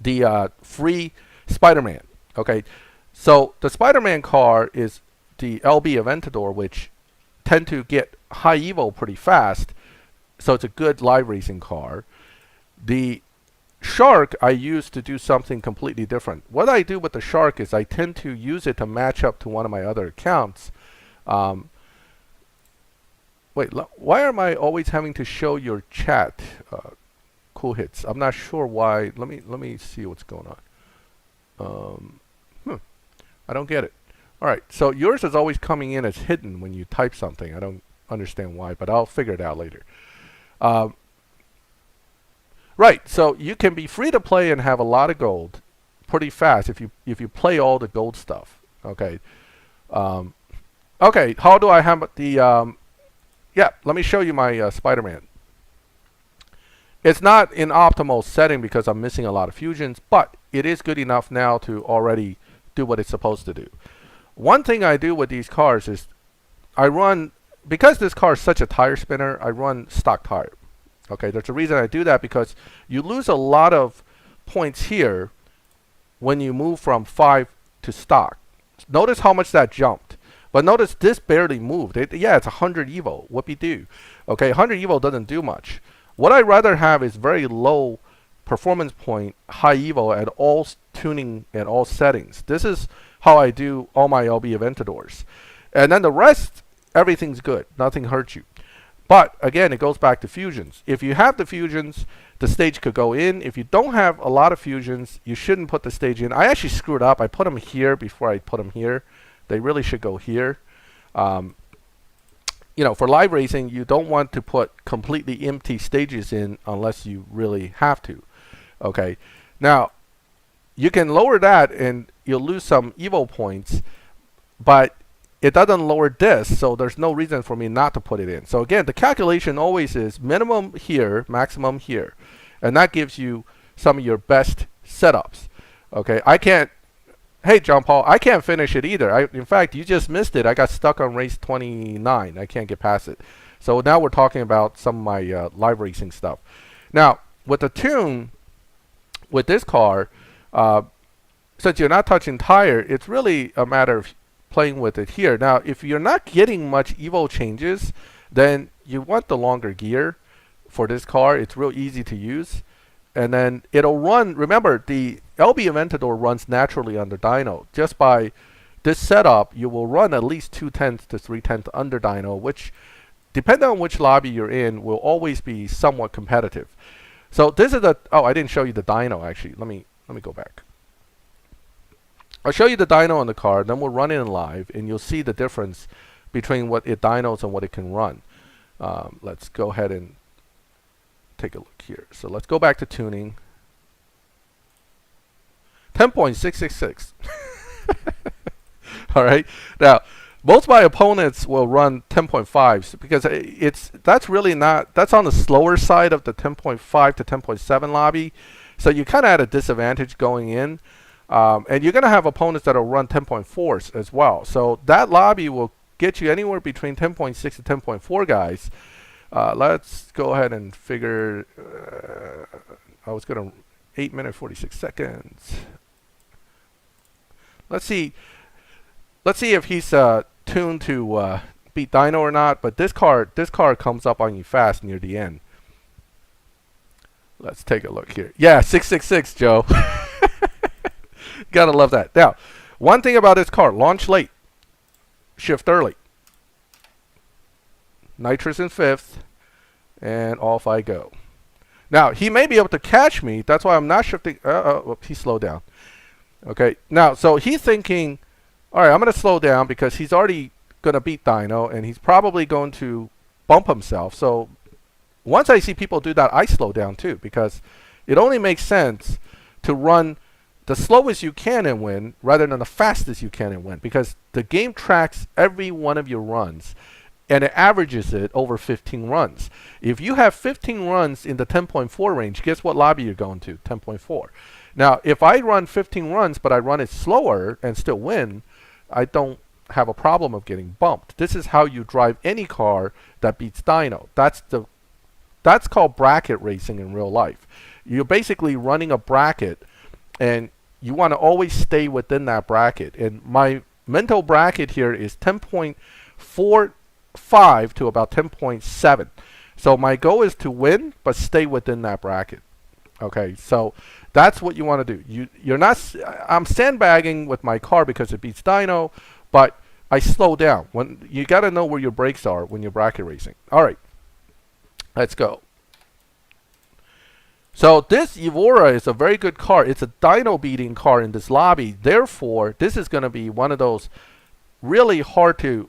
The free Spider-Man. Okay. So the Spider-Man car is the LB Aventador, which tend to get high evo pretty fast. So it's a good live racing car. The Shark I use to do something completely different. What I do with the Shark is I tend to use it to match up to one of my other accounts. Wait, why am I always having to show your chat? Cool hits. I'm not sure why. Let me see what's going on. I don't get it. All right, so yours is always coming in as hidden when you type something. I don't understand why, but I'll figure it out later. Right, so you can be free to play and have a lot of gold pretty fast if you play all the gold stuff. Okay. Okay, how do I have the yeah, let me show you my Spider-Man. It's not in optimal setting because I'm missing a lot of fusions, but it is good enough now to already do what it's supposed to do. One thing I do with these cars is I run, because this car is such a tire spinner, I run stock tire. Okay, there's a reason I do that, because you lose a lot of points here when you move from 5 to stock. Notice how much that jumped. But notice this barely moved. Yeah, it's 100 evo. Whoopie-doo. Okay, 100 evo doesn't do much. What I'd rather have is very low performance point, high evo at all tuning and all settings. This is how I do all my LB Aventadors. And then the rest, everything's good. Nothing hurts you. But again, it goes back to fusions. If you have the fusions, the stage could go in. If you don't have a lot of fusions, you shouldn't put the stage in. I actually screwed up. I put them here before I put them here. They really should go here. You know, for live racing, you don't want to put completely empty stages in unless you really have to. Okay. Now, you can lower that and you'll lose some evo points, but it doesn't lower this, so there's no reason for me not to put it in. So again, the calculation always is minimum here, maximum here. And that gives you some of your best setups. Okay, I can't, hey John Paul, I can't finish it either. In fact, you just missed it. I got stuck on race 29. I can't get past it. So now we're talking about some of my live racing stuff. Now, with the tune, with this car, since you're not touching tire, it's really a matter of playing with it here. Now, if you're not getting much evo changes, then you want the longer gear for this car. It's real easy to use. And then it'll run, remember, the LB Aventador runs naturally under dyno just by this setup, you will run at least 2/10 to 3/10 under dyno, which, depending on which lobby you're in, will always be somewhat competitive. So this is the, oh, I didn't show you the dyno actually. Let me go back. I'll show you the dyno on the card, then we'll run it in live, and you'll see the difference between what it dynos and what it can run. Let's go ahead and take a look here. So let's go back to tuning. 10.666. All right. Now, most of my opponents will run 10.5s because that's really not, that's on the slower side of the 10.5 to 10.7 lobby. So you kind of at a disadvantage going in. And you're going to have opponents that will run 10.4s as well. So that lobby will get you anywhere between 10.6 to 10.4 guys. Let's go ahead and figure, I was going to 8 minutes, 46 seconds. Let's see if he's tuned to beat dyno or not, but this card comes up on you fast near the end. Let's take a look here. Yeah, 666, Joe. Gotta love that. Now, one thing about this card, launch late, shift early. Nitrous in 5th, and off I go. Now, he may be able to catch me. That's why I'm not shifting. He slowed down. Okay, now, so he's thinking, all right, I'm going to slow down because he's already going to beat dyno, and he's probably going to bump himself. So once I see people do that, I slow down too, because it only makes sense to run the slowest you can and win rather than the fastest you can and win, because the game tracks every one of your runs and it averages it over 15 runs. If you have 15 runs in the 10.4 range, guess what lobby you're going to? 10.4. Now, if I run 15 runs but I run it slower and still win, I don't have a problem of getting bumped. This is how you drive any car that beats dyno. That's called bracket racing in real life. You're basically running a bracket, and you want to always stay within that bracket. And my mental bracket here is 10.45 to about 10.7. So my goal is to win, but stay within that bracket. Okay, so that's what you want to do. You're not. I'm sandbagging with my car because it beats dyno, but I slow down. When you got to know where your brakes are when you're bracket racing. All right, let's go. So this Evora is a very good car. It's a dyno beating car in this lobby. Therefore, this is going to be one of those really hard to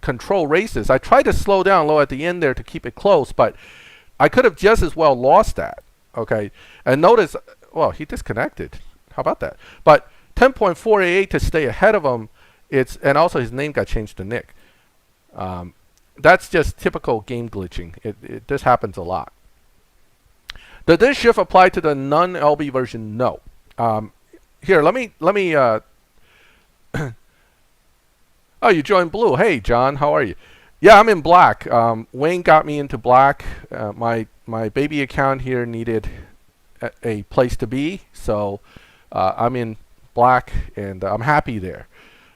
control races. I tried to slow down low at the end there to keep it close, but I could have just as well lost that. Okay, and notice, well, he disconnected. How about that? But 10.488 to stay ahead of him. And also his name got changed to Nick. That's just typical game glitching. This happens a lot. Does this shift apply to the non-LB version? No. Here, let me. Oh, you joined blue. Hey, John, how are you? Yeah, I'm in black. Wayne got me into black. My baby account here needed a place to be, so I'm in black, and I'm happy there.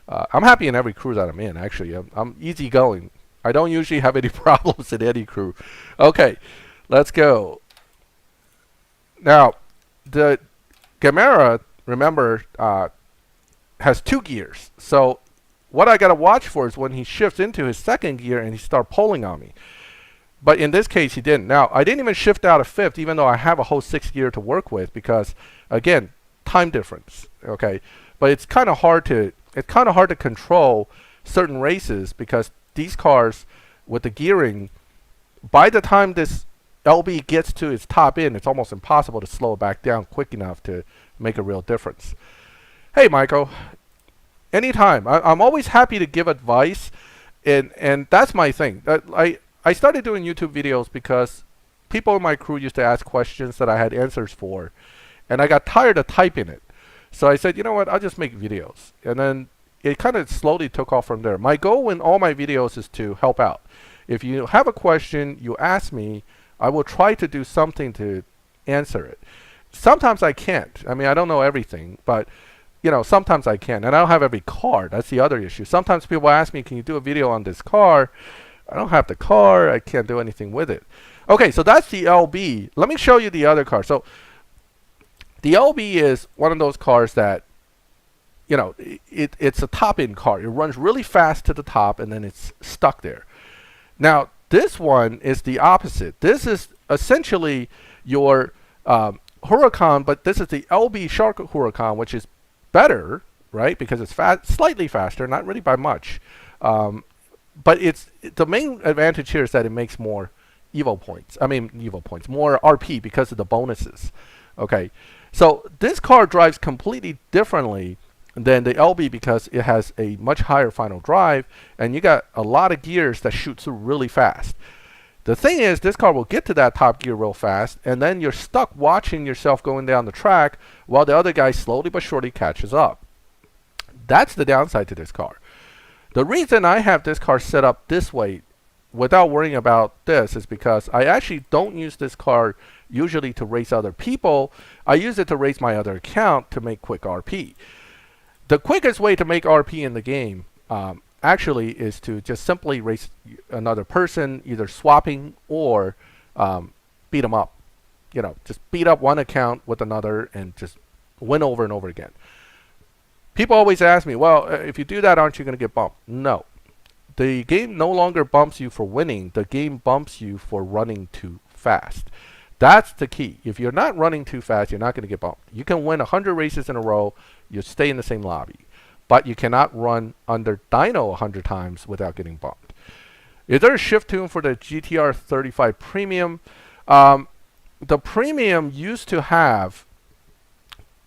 I'm happy in every crew that I'm in, actually. I'm easygoing. I don't usually have any problems in any crew. Okay, let's go. Now, the Gamera, remember, has 2 gears. So what I got to watch for is when he shifts into his 2nd gear and he starts pulling on me. But in this case, he didn't. Now, I didn't even shift out of 5th, even though I have a whole 6th gear to work with, because, again, time difference. Okay, but it's kind of hard to control certain races, because these cars with the gearing, by the time this LB gets to its top end, it's almost impossible to slow it back down quick enough to make a real difference. Hey, Michael. Anytime. I'm always happy to give advice, and that's my thing. I started doing YouTube videos because people in my crew used to ask questions that I had answers for, and I got tired of typing it. So I said, you know what, I'll just make videos. And then it kind of slowly took off from there. My goal in all my videos is to help out. If you have a question, you ask me, I will try to do something to answer it. Sometimes I can't. I mean, I don't know everything, but you know, sometimes I can. And I don't have every car. That's the other issue. Sometimes people ask me, can you do a video on this car? I don't have the car. I can't do anything with it. Okay, so that's the LB. Let me show you the other car. So the LB is one of those cars that you know, it's a top-end car. It runs really fast to the top, and then it's stuck there. Now, this one is the opposite. This is essentially your Huracan, but this is the LB Shark Huracan, which is better, right? Because it's slightly faster, not really by much. But it's the main advantage here is that it makes more Evo points. More RP because of the bonuses. Okay, so this car drives completely differently than the LB because it has a much higher final drive, and you got a lot of gears that shoot through really fast. The thing is, this car will get to that top gear real fast, and then you're stuck watching yourself going down the track while the other guy slowly but surely catches up. That's the downside to this car. The reason I have this car set up this way without worrying about this is because I actually don't use this car usually to race other people. I use it to race my other account to make quick RP. The quickest way to make RP in the game actually is to just simply race another person, either swapping or beat them up. You know, just beat up one account with another and just win over and over again. People always ask me, well, if you do that, aren't you going to get bumped? No. The game no longer bumps you for winning. The game bumps you for running too fast. That's the key. If you're not running too fast, you're not going to get bumped. You can win 100 races in a row. You stay in the same lobby. But you cannot run under dyno 100 times without getting bumped. Is there a shift tune for the GTR 35 Premium? The Premium used to have,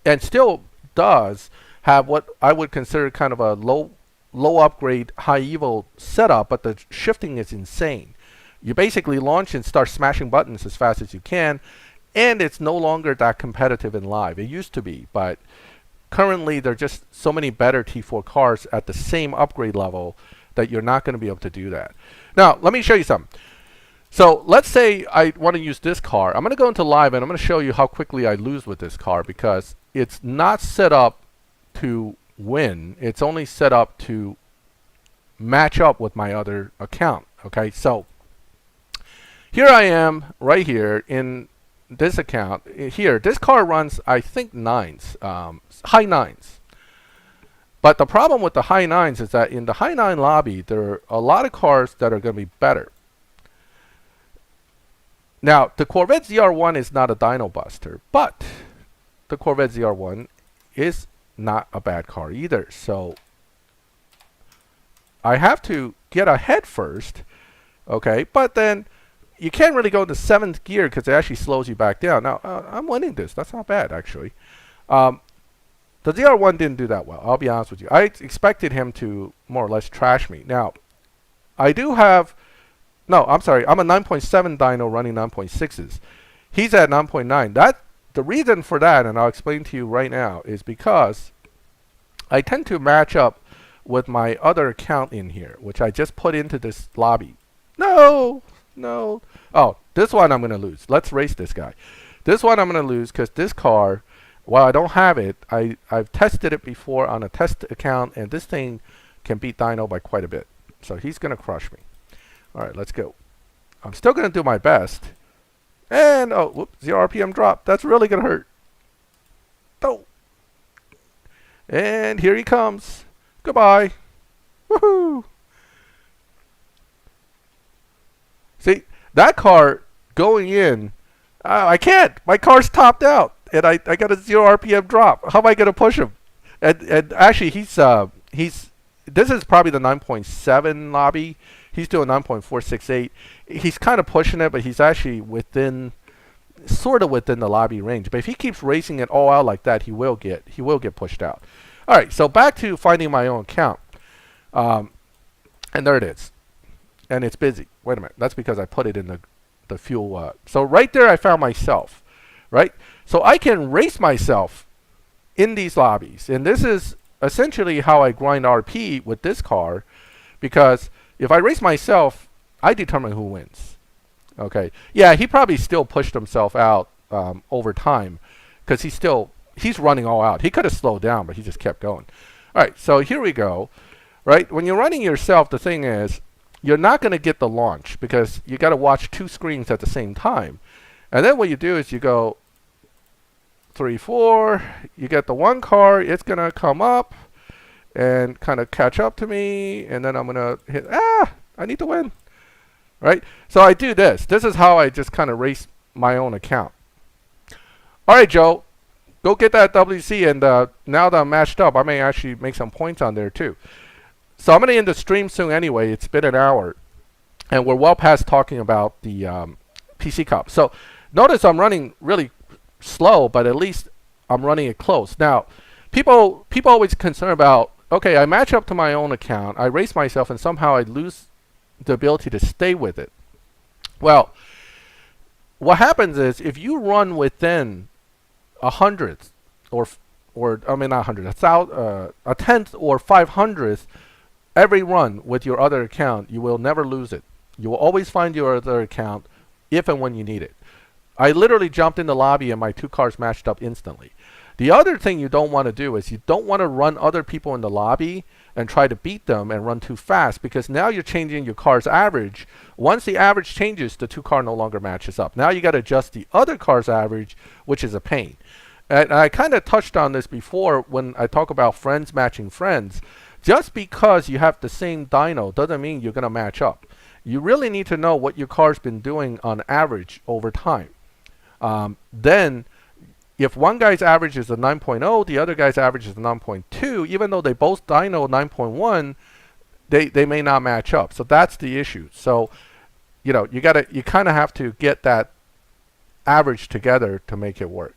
and still does, have what I would consider kind of a low upgrade, high evo setup, but the shifting is insane. You basically launch and start smashing buttons as fast as you can, and it's no longer that competitive in live. It used to be, but currently there are just so many better T4 cars at the same upgrade level that you're not going to be able to do that. Now, let me show you something. So let's say I want to use this car. I'm going to go into live and I'm going to show you how quickly I lose with this car because it's not set up to win. It's only set up to match up with my other account. Okay, so here I am right here in this account. Here, this car runs, I think, nines, high nines. But the problem with the high nines is that in the high nine lobby, there are a lot of cars that are going to be better. Now, the Corvette ZR1 is not a dyno buster, but the Corvette ZR1 is not a bad car either. So I have to get ahead first, okay? But then you can't really go into 7th gear because it actually slows you back down. Now, I'm winning this. That's not bad, actually. The ZR1 didn't do that well. I'll be honest with you. I expected him to more or less trash me. Now, I do have... No, I'm sorry. I'm a 9.7 dyno running 9.6s. He's at 9.9. The reason for that, and I'll explain to you right now, is because I tend to match up with my other account in here, which I just put into this lobby. No. Oh, this one I'm going to lose. Let's race this guy. This one I'm going to lose because this car, while I don't have it, I've tested it before on a test account, and this thing can beat dyno by quite a bit. So he's going to crush me. All right, let's go. I'm still going to do my best. And, oh, whoops, 0 RPM drop. That's really going to hurt. Oh. And here he comes. Goodbye. Woohoo. See, that car going in, I can't. My car's topped out. And I got a 0 RPM drop. How am I going to push him? And actually, this is probably the 9.7 lobby. He's doing 9.468. He's kind of pushing it, but he's actually sort of within the lobby range. But if he keeps racing it all out like that, he will get pushed out. All right, so back to finding my own account. And there it is. And it's busy. Wait a minute. That's because I put it in the fuel. So right there, I found myself. Right? So I can race myself in these lobbies. And this is essentially how I grind RP with this car, because if I race myself, I determine who wins. Okay. Yeah, he probably still pushed himself out over time because he's running all out. He could have slowed down, but he just kept going. All right, so here we go. Right? When you're running yourself, the thing is, you're not going to get the launch because you got to watch 2 screens at the same time. And then what you do is you go 3, 4, you get the one car, it's going to come up, and kind of catch up to me, and then I'm gonna hit, I need to win, right? So I do this. This is how I just kind of race my own account. All right, Joe, go get that WC, and now that I'm matched up, I may actually make some points on there too. So I'm gonna end the stream soon anyway. It's been an hour, and we're well past talking about the PC Cup. So notice I'm running really slow, but at least I'm running it close. Now, people always concerned about, okay, I match up to my own account, I race myself, and somehow I lose the ability to stay with it. Well, what happens is if you run within a hundredth, or I mean not hundred, a tenth or 500th every run with your other account, you will never lose it. You will always find your other account if and when you need it. I literally jumped in the lobby and my 2 cars matched up instantly. The other thing you don't want to do is you don't want to run other people in the lobby and try to beat them and run too fast, because now you're changing your car's average. Once the average changes, the 2 car no longer matches up. Now you got to adjust the other car's average, which is a pain. And I kind of touched on this before when I talk about friends matching friends. Just because you have the same dyno doesn't mean you're going to match up. You really need to know what your car's been doing on average over time. Then, if one guy's average is a 9.0, the other guy's average is a 9.2, even though they both dyno 9.1, they may not match up. So that's the issue. So, you kind of have to get that average together to make it work.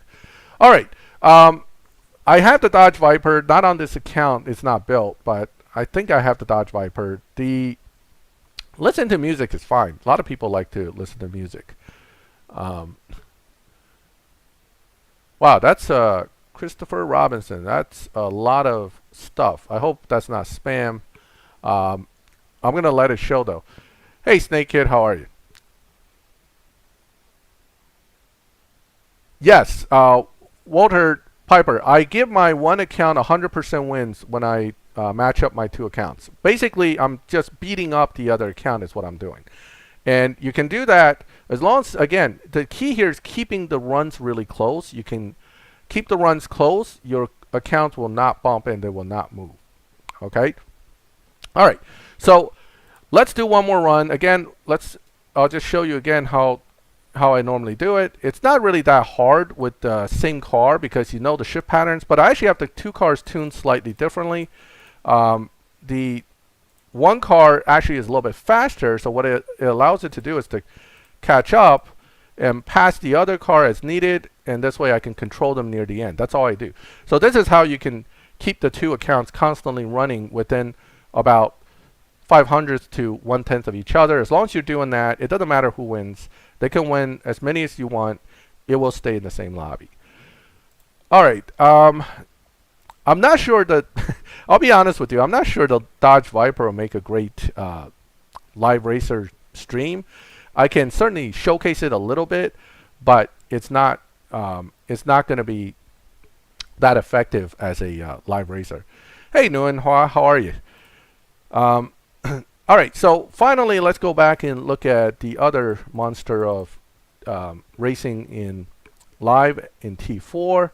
All right. I have the Dodge Viper, not on this account. It's not built, but I think I have the Dodge Viper. The listen to music is fine. A lot of people like to listen to music. Wow, that's Christopher Robinson. That's a lot of stuff. I hope that's not spam. I'm going to let it show, though. Hey, Snake Kid, how are you? Yes, Walter Piper, I give my one account 100% wins when I match up my 2 accounts. Basically, I'm just beating up the other account is what I'm doing. And you can do that as long as, again, the key here is keeping the runs really close. You can keep the runs close. Your accounts will not bump and they will not move. Okay? All right. So let's do one more run. Again, I'll just show you again how I normally do it. It's not really that hard with the same car because you know the shift patterns, but I actually have the 2 cars tuned slightly differently. The one car actually is a little bit faster, so what it allows it to do is to catch up and pass the other car as needed, and this way I can control them near the end. That's all I do. So this is how you can keep the 2 accounts constantly running within about 500th to 1/10 of each other. As long as you're doing that, it doesn't matter who wins. They can win as many as you want. It will stay in the same lobby. All right. I'm not sure that, I'll be honest with you, I'm not sure the Dodge Viper will make a great live racer stream. I can certainly showcase it a little bit, but it's not going to be that effective as a live racer. Hey, Nguyen Hoa, how are you? All right, so finally, let's go back and look at the other monster of racing in live in T4.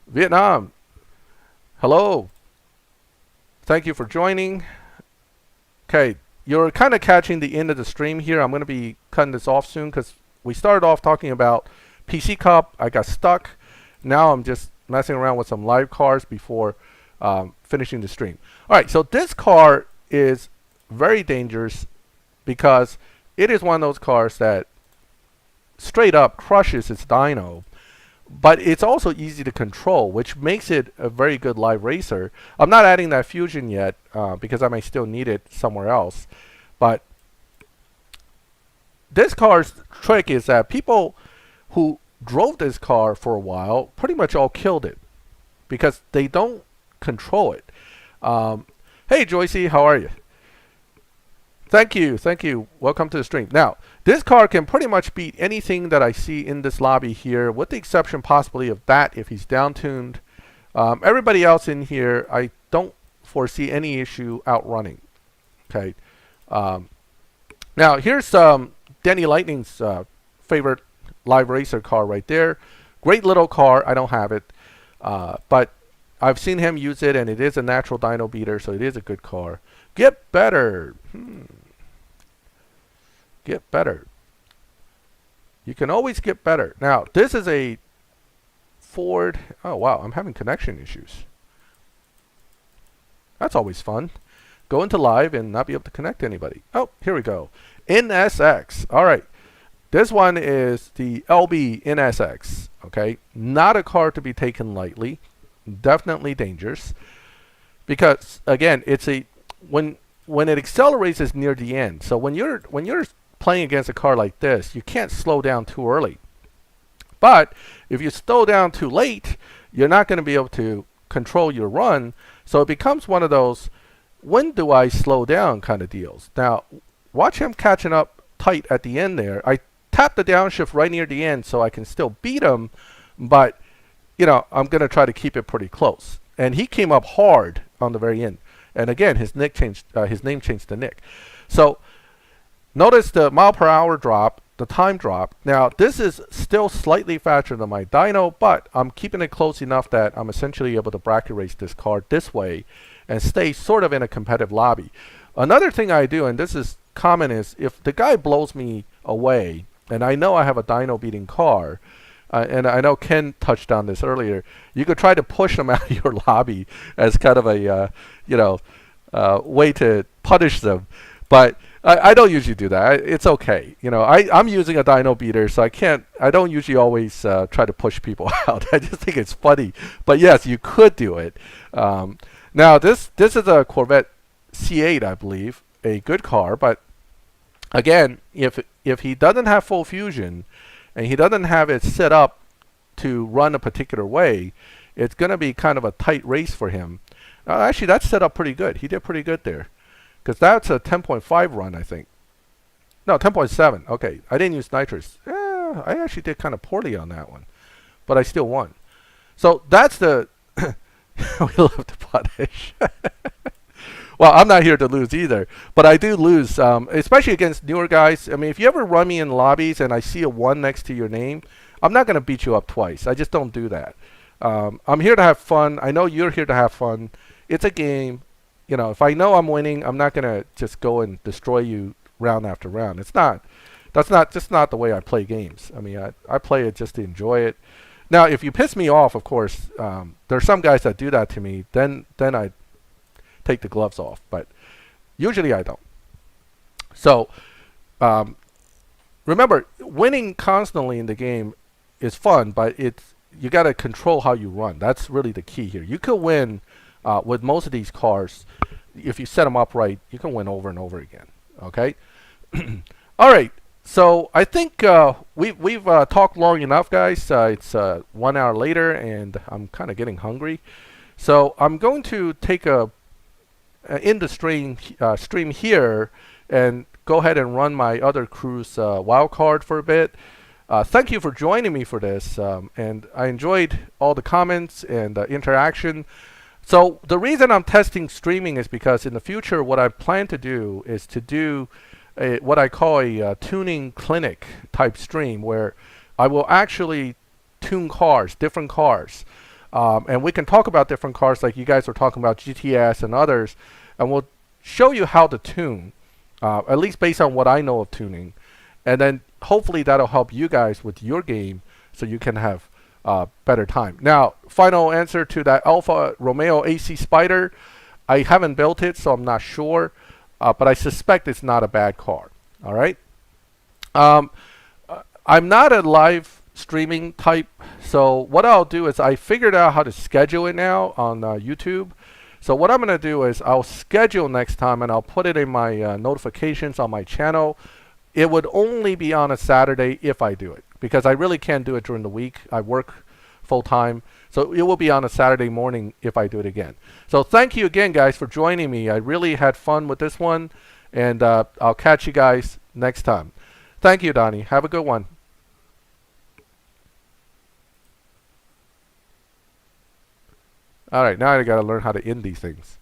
Vietnam, hello. Thank you for joining. Okay, you're kind of catching the end of the stream here. I'm going to be cutting this off soon because we started off talking about PC Cup. I got stuck. Now I'm just messing around with some live cars before finishing the stream. All right, so this car is very dangerous because it is one of those cars that straight up crushes its dyno, but it's also easy to control, which makes it a very good live racer. I'm not adding that fusion yet because I may still need it somewhere else, but this car's trick is that people who drove this car for a while pretty much all killed it because they don't control it. Hey Joycey, how are you? Thank you. Welcome to the stream. Now, this car can pretty much beat anything that I see in this lobby here, with the exception possibly of that if he's down-tuned. Everybody else in here, I don't foresee any issue outrunning. Okay. Now, here's Danny Lightning's favorite live racer car right there. Great little car. I don't have it. But I've seen him use it, and it is a natural dyno beater, so it is a good car. Get better. Get better. You can always get better. Now, this is a Ford. Oh, wow. I'm having connection issues. That's always fun. Go into live and not be able to connect to anybody. Oh, here we go. NSX. All right. This one is the LB NSX. Okay. Not a car to be taken lightly. Definitely dangerous. Because, again, it's a... When it accelerates, it's near the end. So when you're playing against a car like this, you can't slow down too early. But if you slow down too late, you're not going to be able to control your run. So it becomes one of those, when do I slow down kind of deals. Now, watch him catching up tight at the end there. I tapped the downshift right near the end so I can still beat him, but, you know, I'm going to try to keep it pretty close. And he came up hard on the very end. And again, his name changed to Nick. So notice the mile per hour drop, the time drop. Now, this is still slightly faster than my dyno, but I'm keeping it close enough that I'm essentially able to bracket race this car this way and stay sort of in a competitive lobby. Another thing I do, and this is common, is if the guy blows me away, and I know I have a dyno beating car, and I know Ken touched on this earlier, you could try to push them out of your lobby as kind of a, way to punish them. But I don't usually do that. It's okay. You know, I'm using a dyno beater, so I don't usually always try to push people out. I just think it's funny. But yes, you could do it. Now, this is a Corvette C8, I believe, a good car. But again, if he doesn't have full fusion, and he doesn't have it set up to run a particular way, it's going to be kind of a tight race for him. Actually, that's set up pretty good. He did pretty good there. Because that's a 10.5 run, I think. No, 10.7. Okay, I didn't use nitrous. I actually did kind of poorly on that one. But I still won. So that's the... we love to punish. Well, I'm not here to lose either. But I do lose, especially against newer guys. I mean, if you ever run me in lobbies and I see a 1 next to your name, I'm not going to beat you up twice. I just don't do that. I'm here to have fun. I know you're here to have fun. It's a game. You know, if I know I'm winning, I'm not going to just go and destroy you round after round. That's not the way I play games. I mean, I play it just to enjoy it. Now, if you piss me off, of course, there are some guys that do that to me. Then I take the gloves off. But usually I don't. So, remember, winning constantly in the game is fun, but you got to control how you run. That's really the key here. You could win with most of these cars. If you set them up right, you can win over and over again. Okay? All right. So I think we've talked long enough, guys. It's 1 hour later, and I'm kind of getting hungry. So I'm going to take end the stream here and go ahead and run my other crew's wild card for a bit. Thank you for joining me for this, and I enjoyed all the comments and interaction. So the reason I'm testing streaming is because in the future, what I plan to do is to do what I call a tuning clinic type stream, where I will actually tune cars, different cars. And we can talk about different cars like you guys were talking about GTS and others, and we'll show you how to tune, at least based on what I know of tuning. And then hopefully that'll help you guys with your game so you can have better time. Now, final answer to that Alfa Romeo AC Spider. I haven't built it, so I'm not sure, but I suspect it's not a bad car. All right. I'm not a live streaming type, so what I'll do is I figured out how to schedule it now on YouTube. So what I'm going to do is I'll schedule next time, and I'll put it in my notifications on my channel. It would only be on a Saturday if I do it, because I really can't do it during the week. I work full time. So it will be on a Saturday morning if I do it again. So thank you again, guys, for joining me. I really had fun with this one, and I'll catch you guys next time. Thank you, Donnie. Have a good one. All right, now I got to learn how to end these things.